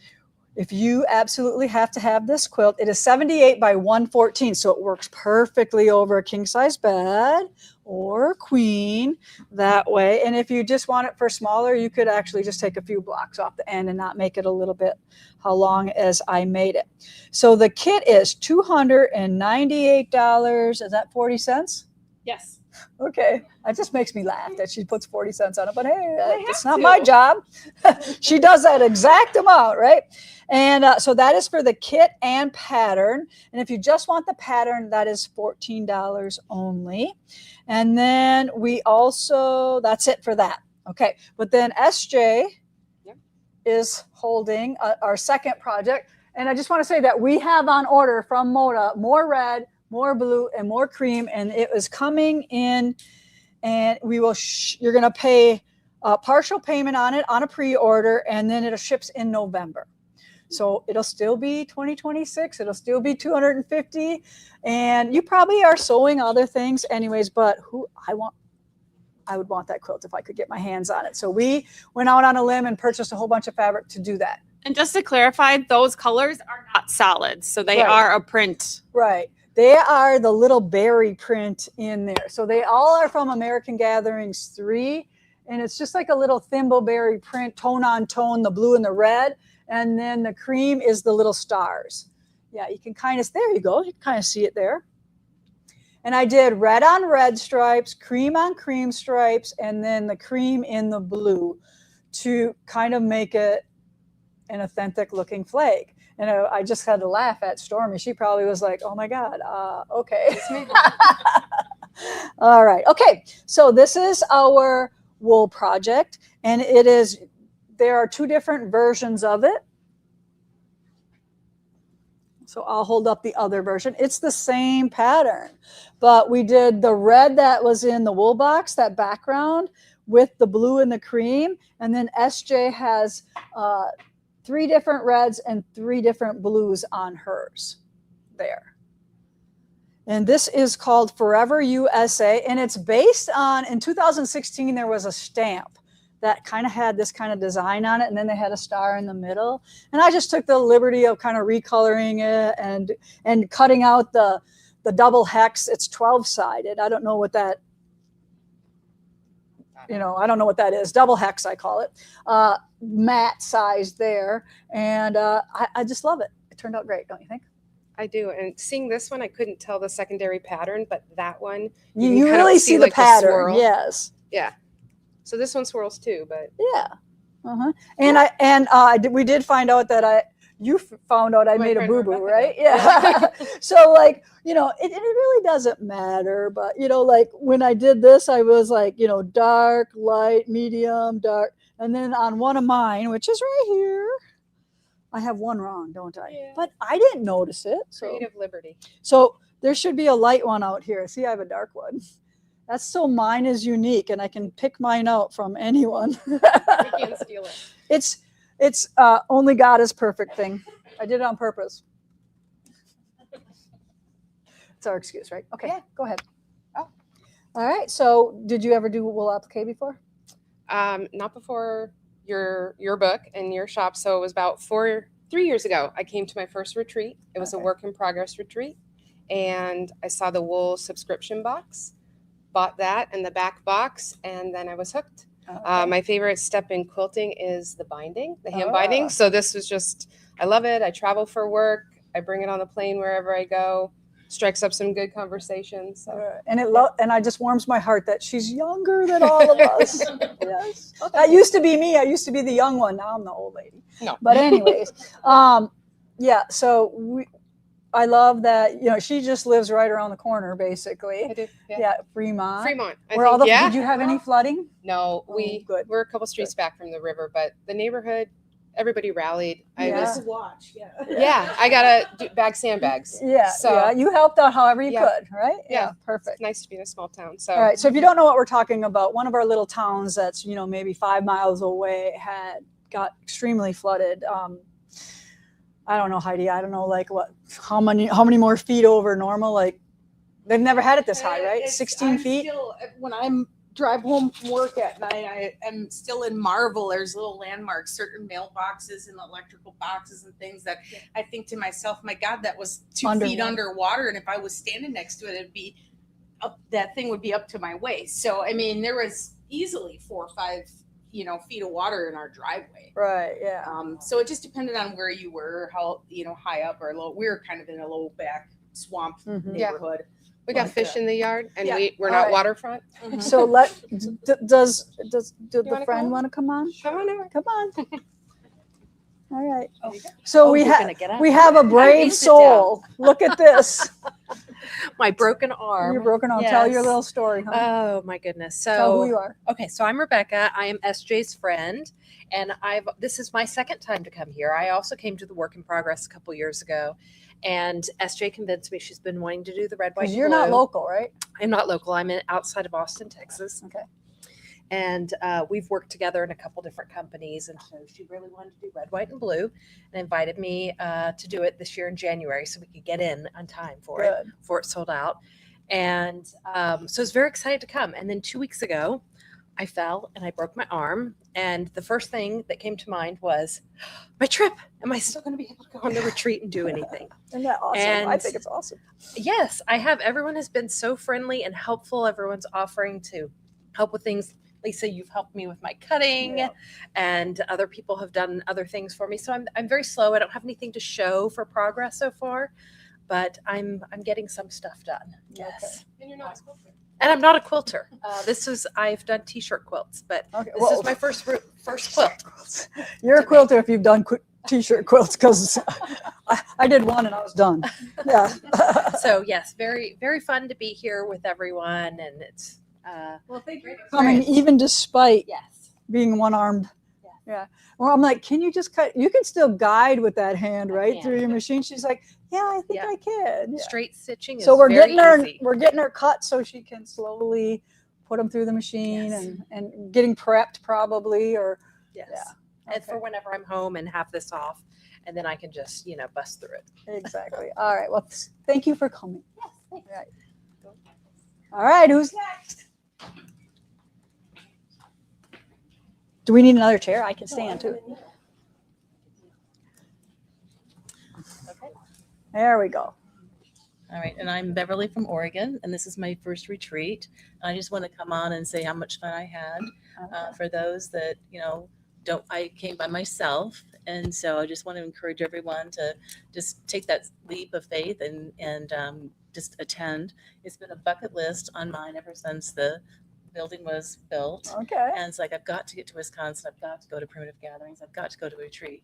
if you absolutely have to have this quilt, it is 78 by 114. So it works perfectly over a king size bed or queen that way. And if you just want it for smaller, you could actually just take a few blocks off the end and not make it a little bit how long as I made it. So the kit is $298. Is that 40 cents? Yes. Okay, that just makes me laugh that she puts 40 cents on it, but hey, it's have not my to. job. She does that exact amount, right? And so that is for the kit and pattern. And if you just want the pattern, that is $14 only. And then we also, that's it for that. Okay, but then SJ is holding our second project. And I just want to say that we have on order from Moda more red, more blue, and more cream. And it is coming in, and we will, you're going to pay a partial payment on it on a pre-order, and then it ships in November. So it'll still be 2026. It'll still be 250. And you probably are sewing other things anyways, but I would want that quilt if I could get my hands on it. So we went out on a limb and purchased a whole bunch of fabric to do that. And just to clarify, those colors are not solids. So they Right. are a print. Right. They are the little berry print in there. So they all are from American Gatherings 3. And it's just like a little thimbleberry print, tone on tone, the blue and the red. And then the cream is the little stars. Yeah, you can kind of, there you go. You can kind of see it there. And I did red on red stripes, cream on cream stripes, and then the cream in the blue to kind of make it an authentic looking flag. And I just had to laugh at Stormy. She probably was like, oh my God, okay. All right. Okay. So this is our wool project, and there are two different versions of it. So I'll hold up the other version. It's the same pattern, but we did the red that was in the wool box, that background, with the blue and the cream. And then SJ has 3 different reds and 3 different blues on hers there. And this is called Forever USA. And it's based on, in 2016, there was a stamp that kind of had this kind of design on it, and then they had a star in the middle. And I just took the liberty of kind of recoloring it and cutting out the double hex. It's 12-sided. I don't know what that, I don't know what that is. Double hex, I call it. Matte size there. And I just love it. It turned out great, don't you think? I do. And seeing this one, I couldn't tell the secondary pattern, but that one, You can kind of really see the like pattern. swirl. Yes. Yeah. So this one swirls too, but Yeah. And we did find out that you found out I My made a friend boo-boo, Rebecca right? did. Yeah. So like, it really doesn't matter, but like when I did this, I was like, dark, light, medium, dark. And then on one of mine, which is right here, I have one wrong, don't I? Yeah. But I didn't notice it. creative liberty. So there should be a light one out here. See, I have a dark one. That's so mine is unique, and I can pick mine out from anyone. You can't steal it. It's only God is perfect thing. I did it on purpose. It's our excuse, right? Okay, Yeah. Go ahead. Oh. All right. So, did you ever do wool applique before? Not before your book and your shop. So it was about 3 years ago. I came to my first retreat. It was a Okay. work in progress retreat, and I saw the wool subscription box, bought that and the back box, and then I was hooked. Okay. My favorite step in quilting is the binding, the hand Ah. binding. So this was just, I love it. I travel for work. I bring it on the plane wherever I go. Strikes up some good conversations. So. And and it just warms my heart that she's younger than all of us. Yes. That used to be me. I used to be the young one. Now I'm the old lady. No. But anyways, yeah. So I love that. She just lives right around the corner, basically. I do. Yeah, Fremont. Fremont. Where all the, yeah. Did you have any flooding? No, good. we're a couple streets back from the river, but the neighborhood, everybody rallied. Yeah. I was, To watch, yeah. yeah, I gotta bag sandbags. Yeah. So Yeah. You helped out however you Yeah. could, right? Yeah. Perfect. it's nice to be in a small town. So All right. So if you don't know what we're talking about, one of our little towns that's maybe 5 miles away got extremely flooded. I don't know, Heidi. I don't know, like how many more feet over normal? Like they've never had it this high, right? 16 feet. Still, when I'm drive home from work at night, I am still in marvel. There's little landmarks, certain mailboxes and electrical boxes and things that I think to myself, my God, that was 2 feet underwater. And if I was standing next to it, it'd be up. That thing would be up to my waist. So I mean, there was easily 4 or 5 feet of water in our driveway. Right. Yeah. So it just depended on where you were, how high up or low. We were kind of in a low back swamp Mhm. Yeah. neighborhood. We got Like fish that. in the yard, and Yeah. we're All not right. waterfront. Mhm. So does the wanna friend come? want to come on? Come on over. Come on. All right. Oh. So Oh, we you're have gonna get up. we have a brave sit down. soul. Look at this. My broken arm. You're broken arm. Tell your Yes. little story, huh? Oh my goodness. Tell who So you are. okay, so I'm Rebecca. I am SJ's friend, and this is my second time to come here. I also came to the Work in Progress a couple years ago, and SJ convinced me she's been wanting to do the red, white, Because and you're not blue. local, right? I'm not local. I'm outside of Austin, Texas. Okay. And we've worked together in a couple different companies, and so she really wanted to do red, white, and blue, and invited me to do it this year in January, so we could get in on time for it Good. before it sold out. And so I was very excited to come. And then 2 weeks ago, I fell and I broke my arm. And the first thing that came to mind was my trip. Am I still going to be able to go on the retreat and do anything? Isn't that awesome? I And- think it's awesome. Yes, I have. Everyone has been so friendly and helpful. Everyone's offering to help with things. Lisa, you've helped me with my cutting, Yeah. and other people have done other things for me. So I'm very slow. I don't have anything to show for progress so far, but I'm getting some stuff done. Yes. And you're not a quilter. And I'm not a quilter. I've done t-shirt quilts, but Okay. this is my first quilt. You're a quilter if you've done t-shirt quilts, because I did one and I was done. Yeah. So yes, very, very fun to be here with everyone, and it's Well, thank you. Coming even despite yes. being one-armed. Yeah. Yeah. Well, I'm like, can you just cut? You can still guide with that hand, I right, can. through your machine. She's like, yeah, I think Yeah. I can. Yeah. Straight stitching is So we're very easy. we're getting her cut so she can slowly put them through the machine, Yes. and getting prepped probably, or Yes. Yeah. And Okay. for whenever I'm home and have this off, and then I can just, bust through it. exactly. All right. Well, thank you for coming. All right. All right. Who's next? Do we need another chair? I can stand too. Okay. There we go. All right, and I'm Beverly from Oregon, and this is my first retreat. I just want to come on and say how much fun I had. For those that I came by myself, and so I just want to encourage everyone to just take that leap of faith and just attend. It's been a bucket list on mine ever since the building was built. Okay. And it's like, I've got to get to Wisconsin. I've got to go to primitive gatherings. I've got to go to a retreat.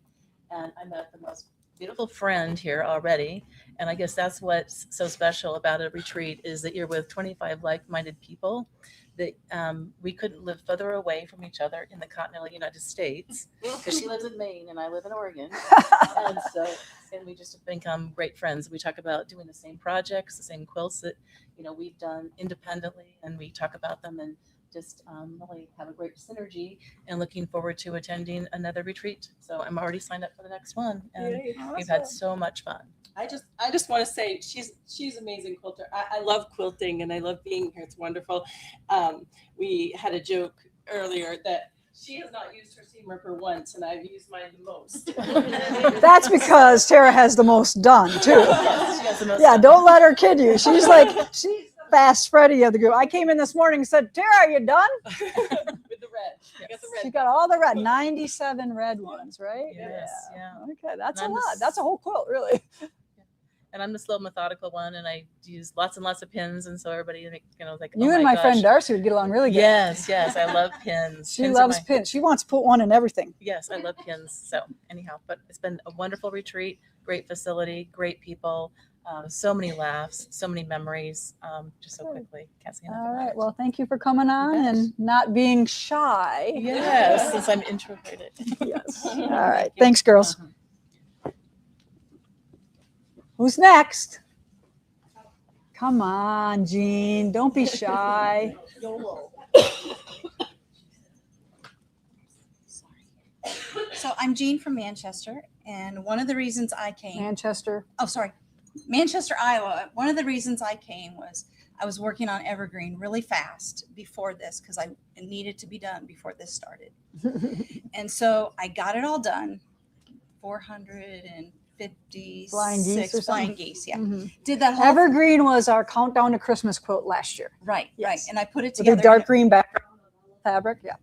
And I met the most beautiful friend here already. And I guess that's what's so special about a retreat, is that you're with 25 like-minded people that we couldn't live further away from each other in the continental United States, because she lives in Maine and I live in Oregon. And we just have become great friends. We talk about doing the same projects, the same quilts that we've done independently, and we talk about them and just really have a great synergy, and looking forward to attending another retreat. So I'm already signed up for the next one, and we've had so much fun. I just want to say she's amazing quilter. I love quilting and I love being here. It's wonderful. We had a joke earlier that she has not used her seam ripper once, and I've used mine the most. That's because Tara has the most done too. Yes, she has the most Yeah, fun. don't let her kid you. She's she's the fast Freddy of the group. I came in this morning and said, Tara, are you done? With the red. I got the red. She got all the red, 97 red ones, right? Yes, yeah. Okay, that's And a I'm lot. That's a whole quilt, really. And I'm the slow, methodical one, and I use lots and lots of pins, and so everybody like, oh You and my gosh. friend Darcy would get along really good. Yes, I love pins. She Pins are loves my- pins. She wants to put one in everything. Yes, I love pins. So anyhow, but it's been a wonderful retreat, great facility, great people, so many laughs, so many memories, just so quickly. Can't say enough All about right. it. Well, thank you for coming on bet. and not being shy. Yes, since I'm introverted. Yes. All right. Thanks, girls. Who's next? Come on, Jean. Don't be shy. So I'm Jean from Manchester, and one of the reasons I came, Manchester. Manchester, Iowa. One of the reasons I came was I was working on Evergreen really fast before this, because it needed to be done before this started. And so I got it all done, 456 Flying geese or something? flying geese. Yeah, Mhm. did that whole Evergreen was our countdown to Christmas quilt last year. right, Yes. right, and I put it With the together. dark green background fabric. Yeah.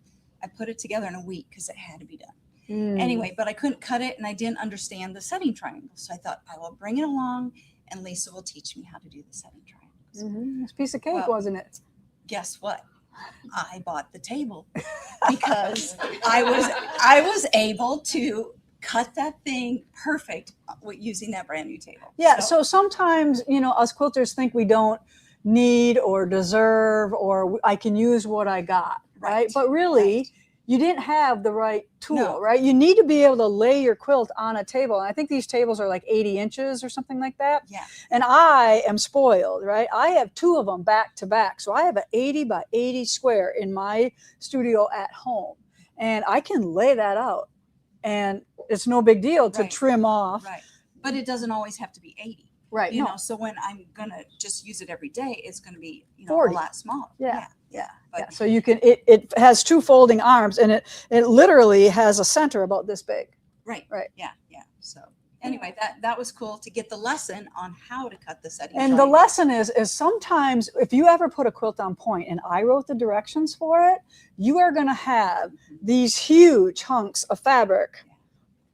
I put it together in a week because it had to be done. Mm. Anyway, but I couldn't cut it and I didn't understand the setting triangle. So I thought I will bring it along and Lisa will teach me how to do the setting triangle. It's a piece of cake, Well, wasn't it? Guess what? I bought the table because I was able to cut that thing perfect using that brand new table. Yeah. So sometimes, us quilters think we don't need or deserve, or I can use what I got, right? But really, you didn't have the right tool, No. right? You need to be able to lay your quilt on a table. And I think these tables are like 80 inches or something like that. Yeah. And I am spoiled, right? I have 2 of them back to back. So I have an 80 by 80 square in my studio at home. And I can lay that out. And it's no big deal to Right. trim off. Right. But it doesn't always have to be 80. Right. You no. know, so when I'm gonna just use it every day, it's gonna be, 40. a lot smaller. Yeah. But Yeah. So you can, it has 2 folding arms, and it literally has a center about this big. right. Right. Yeah. So anyway, that was cool to get the lesson on how to cut the setting. And the triangle. lesson is sometimes if you ever put a quilt on point and I wrote the directions for it, you are going to have these huge hunks of fabric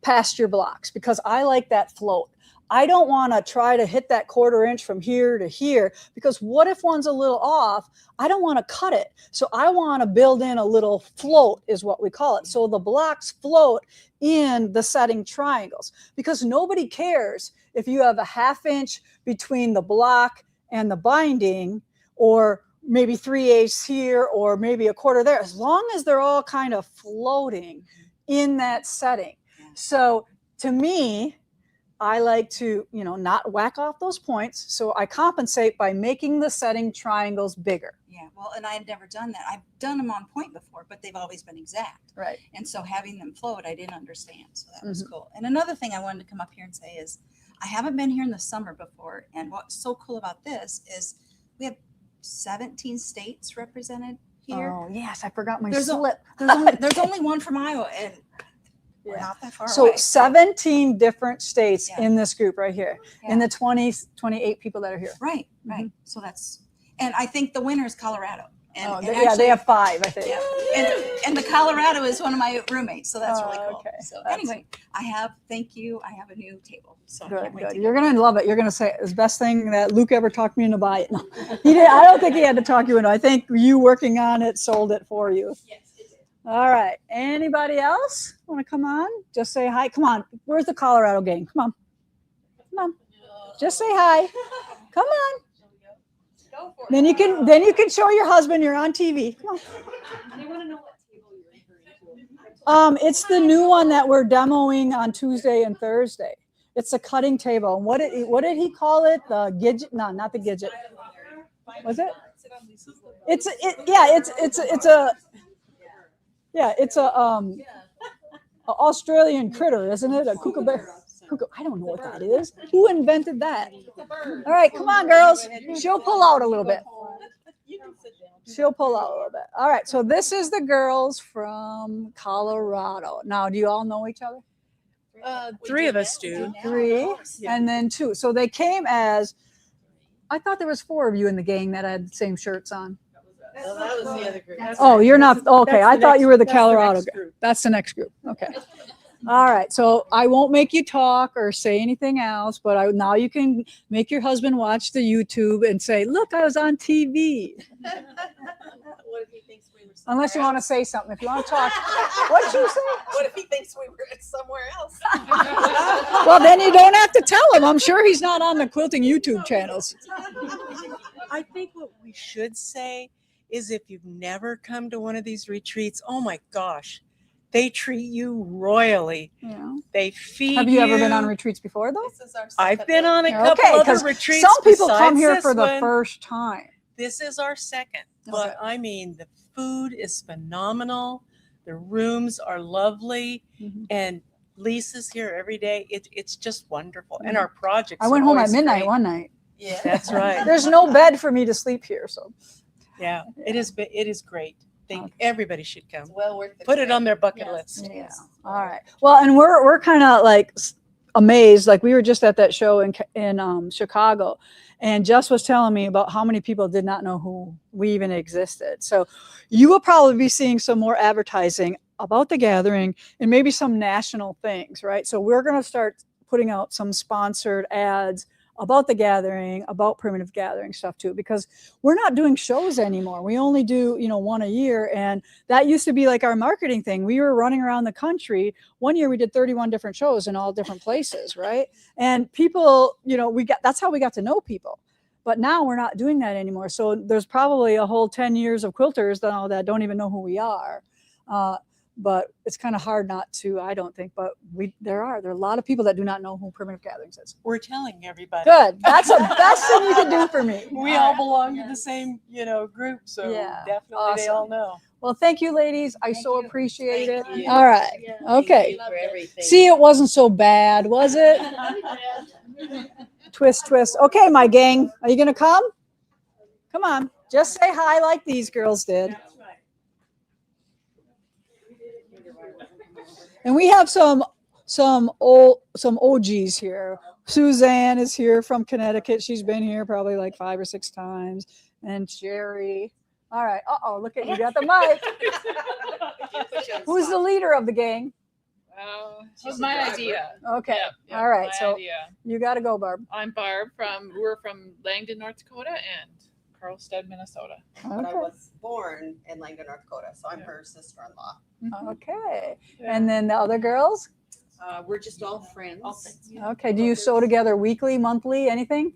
past your blocks, because I like that float. I don't want to try to hit that 1/4 inch from here to here, because what if one's a little off? I don't want to cut it. So I want to build in a little float, is what we call it. So the blocks float in the setting triangles, because nobody cares if you have a 1/2 inch between the block and the binding, or maybe 3/8 here, or maybe a 1/4 there, as long as they're all kind of floating in that setting. So to me, I like to, not whack off those points. So I compensate by making the setting triangles bigger. Yeah. Well, and I had never done that. I've done them on point before, but they've always been exact. Right. And so having them float, I didn't understand. So that was cool. And another thing I wanted to come up here and say is I haven't been here in the summer before. And what's so cool about this is we have 17 states represented here. Oh, yes. I forgot my There's slip. There's only one from Iowa, and we're Yeah. not that far So away. 17 different states Yeah. in this group right here, in Yeah. the 28 people that are here. Right. So that's, and I think the winner is Colorado. And, Oh, and they actually- have 5, I think. Yeah. And the Colorado is one of my roommates, so that's really Oh, cool. okay. So That's- anyway, I have a new table. So I Good, can't wait good. to You're get going to love it. You're going to say it's the best thing that Luke ever talked me into buying it. No, he didn't. I don't think he had to talk you into it. I think you working on it sold it for you. Yes, it did. All right. Anybody else want to come on? Just say hi. Come on. Where's the Colorado gang? Come on. Come on. Just say hi. Come on. Go for Then you can show your husband you're on TV. Come on. They want to know what table you're referring to. It's the new one that we're demoing on Tuesday and Thursday. It's a cutting table. And what did he call it? The Gidget? No, not the Gidget. Was it? It's a Australian critter, isn't it? A kookaburra. I don't know what that is. Who invented that? All right, come on, girls. She'll pull out a little bit. She'll pull out a little bit. All right, so this is the girls from Colorado. Now, do you all know each other? 3 of us do. 3, and then 2. So they came as, I thought there was 4 of you in the gang that had the same shirts on. Well, that was the other group. Oh, you're not, okay, I thought you were the that's the Colorado next group. That's the next group, okay. All right, so I won't make you talk or say anything else, but now you can make your husband watch the YouTube and say, look, I was on TV. What if he thinks we were Unless you want to say something. If you want to talk, what'd you say? What if he thinks we were somewhere else? Well, then you don't have to tell him. I'm sure he's not on the quilting YouTube channels. I think what we should say is if you've never come to one of these retreats, oh my gosh, they treat you royally. Yeah. They feed you. Have you ever been on retreats before, though? This is our I've been on a Okay, couple other 'cause retreats. some people come besides here this for the one. first time. This is our second. Okay. But I mean, the food is phenomenal. The rooms are lovely. Mhm. And Lisa's here every day. It's just wonderful. And our projects. I went are home at always midnight great. one night. Yeah. That's right. There's no bed for me to sleep here, so. Yeah, it is great. Okay. Everybody should come. It's well worth the Put it trip. on their bucket Yes. list. Yeah. All right. Well, and we're kind of like amazed. Like we were just at that show in Chicago, and Jess was telling me about how many people did not know who we even existed. So you will probably be seeing some more advertising about the gathering and maybe some national things, right? So we're going to start putting out some sponsored ads about the gathering, about primitive gathering stuff too, because we're not doing shows anymore. We only do, one a year. And that used to be like our marketing thing. We were running around the country. One year we did 31 different shows in all different places, right? And people, that's how we got to know people. But now we're not doing that anymore. So there's probably a whole 10 years of quilters that don't even know who we are. But it's kind of hard not to, I don't think, but there are a lot of people that do not know who Primitive Gatherings is. We're telling everybody. Good. That's the best thing you can do for me. We all belong to the same, group, so Yeah. definitely they all know. Well, thank you, ladies. I so appreciate it. you. All right. Okay. for everything. See, it wasn't so bad, was it? Twist, twist. Okay, my gang. Are you going to come? Come on. Just say hi like these girls did. And we have some OGs here. Suzanne is here from Connecticut. She's been here probably like 5 or 6 times. And Sherry. All right. Look at you got the mic. Who's the leader of the gang? It was my idea. Okay. Yeah, all right. my So idea. you got to go, Barb. I'm Barb we're from Langdon, North Dakota, and Carlstead, Minnesota. But I was born in Langdon, North Dakota, so I'm her sister-in-law. Okay. And then the other girls? We're just all friends. Okay. Do you sew together weekly, monthly, anything?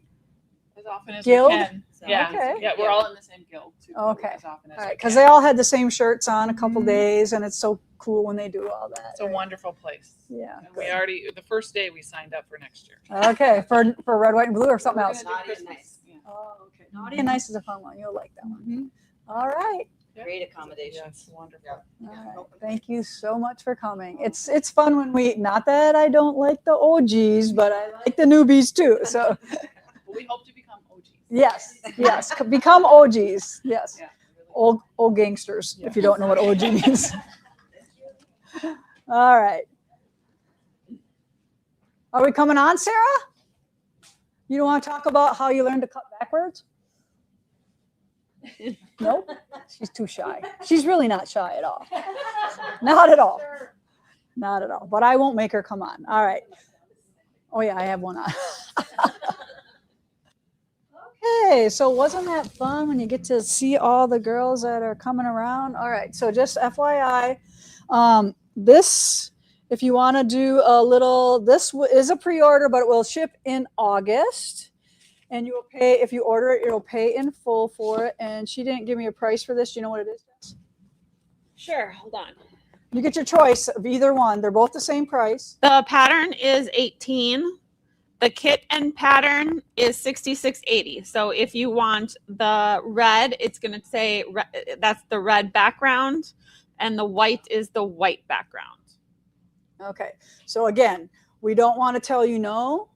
As often as Guild? we can. Yeah. Okay. Yeah, we're all in the same guild too. Okay. As often as All we right. Because can. they all had the same shirts on a couple days, and it's so cool when they do all that. It's a wonderful place. Yeah. And we already the first day we signed up for next year. Okay. For red, white, and blue or something else? Naughty and nice. Oh, okay. Naughty and nice is a fun one. You'll like that one. All right. Great accommodations. Yes, wonderful. All right. Thank you so much for coming. It's fun when not that I don't like the OGs, but I like the newbies too. So We hope to become OGs. yes, become OGs. Yes, Yeah. old gangsters. If you don't know what OG means. All right. Are we coming on, Sarah? You don't want to talk about how you learned to cut backwards? Nope. She's too shy. She's really not shy at all. Not at all. Not at all. But I won't make her come on. All right. Oh, yeah, I have one on. Okay, so wasn't that fun when you get to see all the girls that are coming around? All right, so just FYI, this, if you want to do a little, this is a pre-order, but it will ship in August. And you will pay, if you order it, you'll pay in full for it. And she didn't give me a price for this. Do you know what it is? Sure, hold on. You get your choice of either one. They're both the same price. The pattern is 18. The kit and pattern is 66.80. So if you want the red, it's going to say that's the red background, and the white is the white background. Okay. So again, we don't want to tell you no.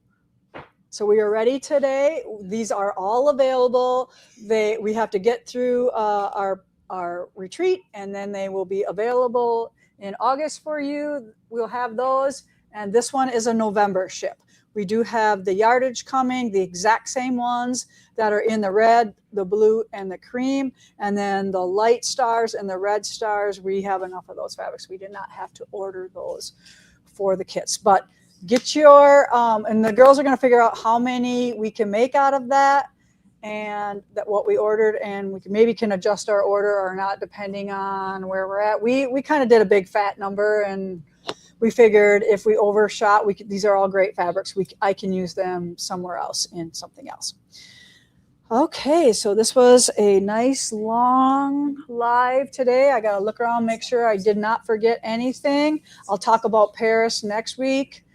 So we are ready today. These are all available. We have to get through our retreat, and then they will be available in August for you. We'll have those, and this one is a November ship. We do have the yardage coming, the exact same ones that are in the red, the blue, and the cream, and then the light stars and the red stars. We have enough of those fabrics. We did not have to order those for the kits, but get your, and the girls are going to figure out how many we can make out of that, and that what we ordered, and we maybe can adjust our order or not depending on where we're at. We kind of did a big fat number, and we figured if we overshot, these are all great fabrics. I can use them somewhere else in something else. Okay, so this was a nice long live today. I got to look around, make sure I did not forget anything. I'll talk about Paris next week,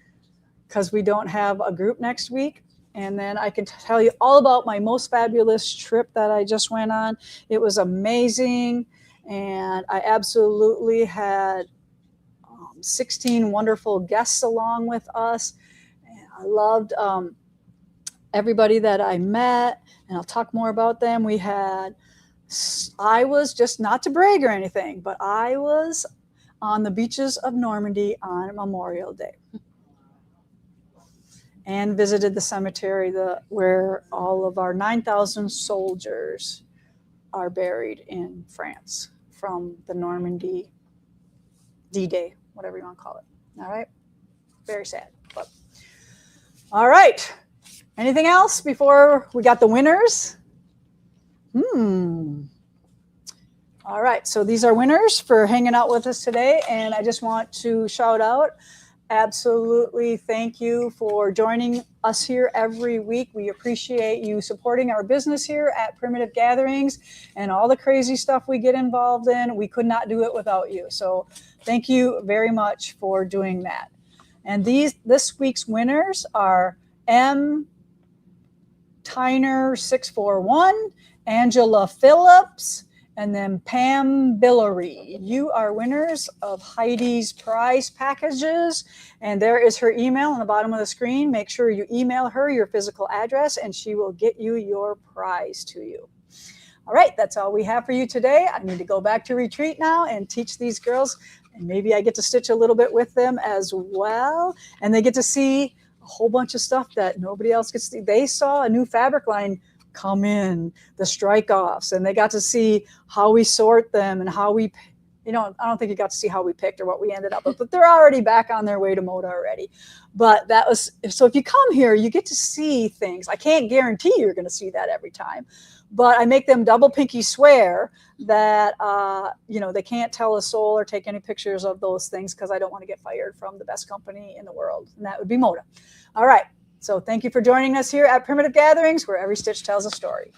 because we don't have a group next week. And then I can tell you all about my most fabulous trip that I just went on. It was amazing. And I absolutely had 16 wonderful guests along with us. And I loved everybody that I met. And I'll talk more about them. I was just, not to brag or anything, but I was on the beaches of Normandy on Memorial Day. And visited the cemetery where all of our 9,000 soldiers are buried in France from the Normandy D-Day, whatever you want to call it. All right. Very sad. But all right. Anything else before we got the winners? All right, so these are winners for hanging out with us today, and I just want to shout out, absolutely thank you for joining us here every week. We appreciate you supporting our business here at Primitive Gatherings and all the crazy stuff we get involved in. We could not do it without you. So thank you very much for doing that. And this week's winners are M. Tyner 641, Angela Phillips, and then Pam Billery. You are winners of Heidi's prize packages, and there is her email on the bottom of the screen. Make sure you email her your physical address, and she will get you your prize to you. All right, that's all we have for you today. I need to go back to retreat now and teach these girls, and maybe I get to stitch a little bit with them as well, and they get to see a whole bunch of stuff that nobody else gets to see. They saw a new fabric line come in, the strike offs, and they got to see how we sort them and how we, I don't think you got to see how we picked or what we ended up with, but they're already back on their way to Moda already. But that was, so if you come here, you get to see things. I can't guarantee you're going to see that every time, but I make them double pinky swear that, they can't tell a soul or take any pictures of those things because I don't want to get fired from the best company in the world, and that would be Moda. All right. So thank you for joining us here at Primitive Gatherings, where every stitch tells a story.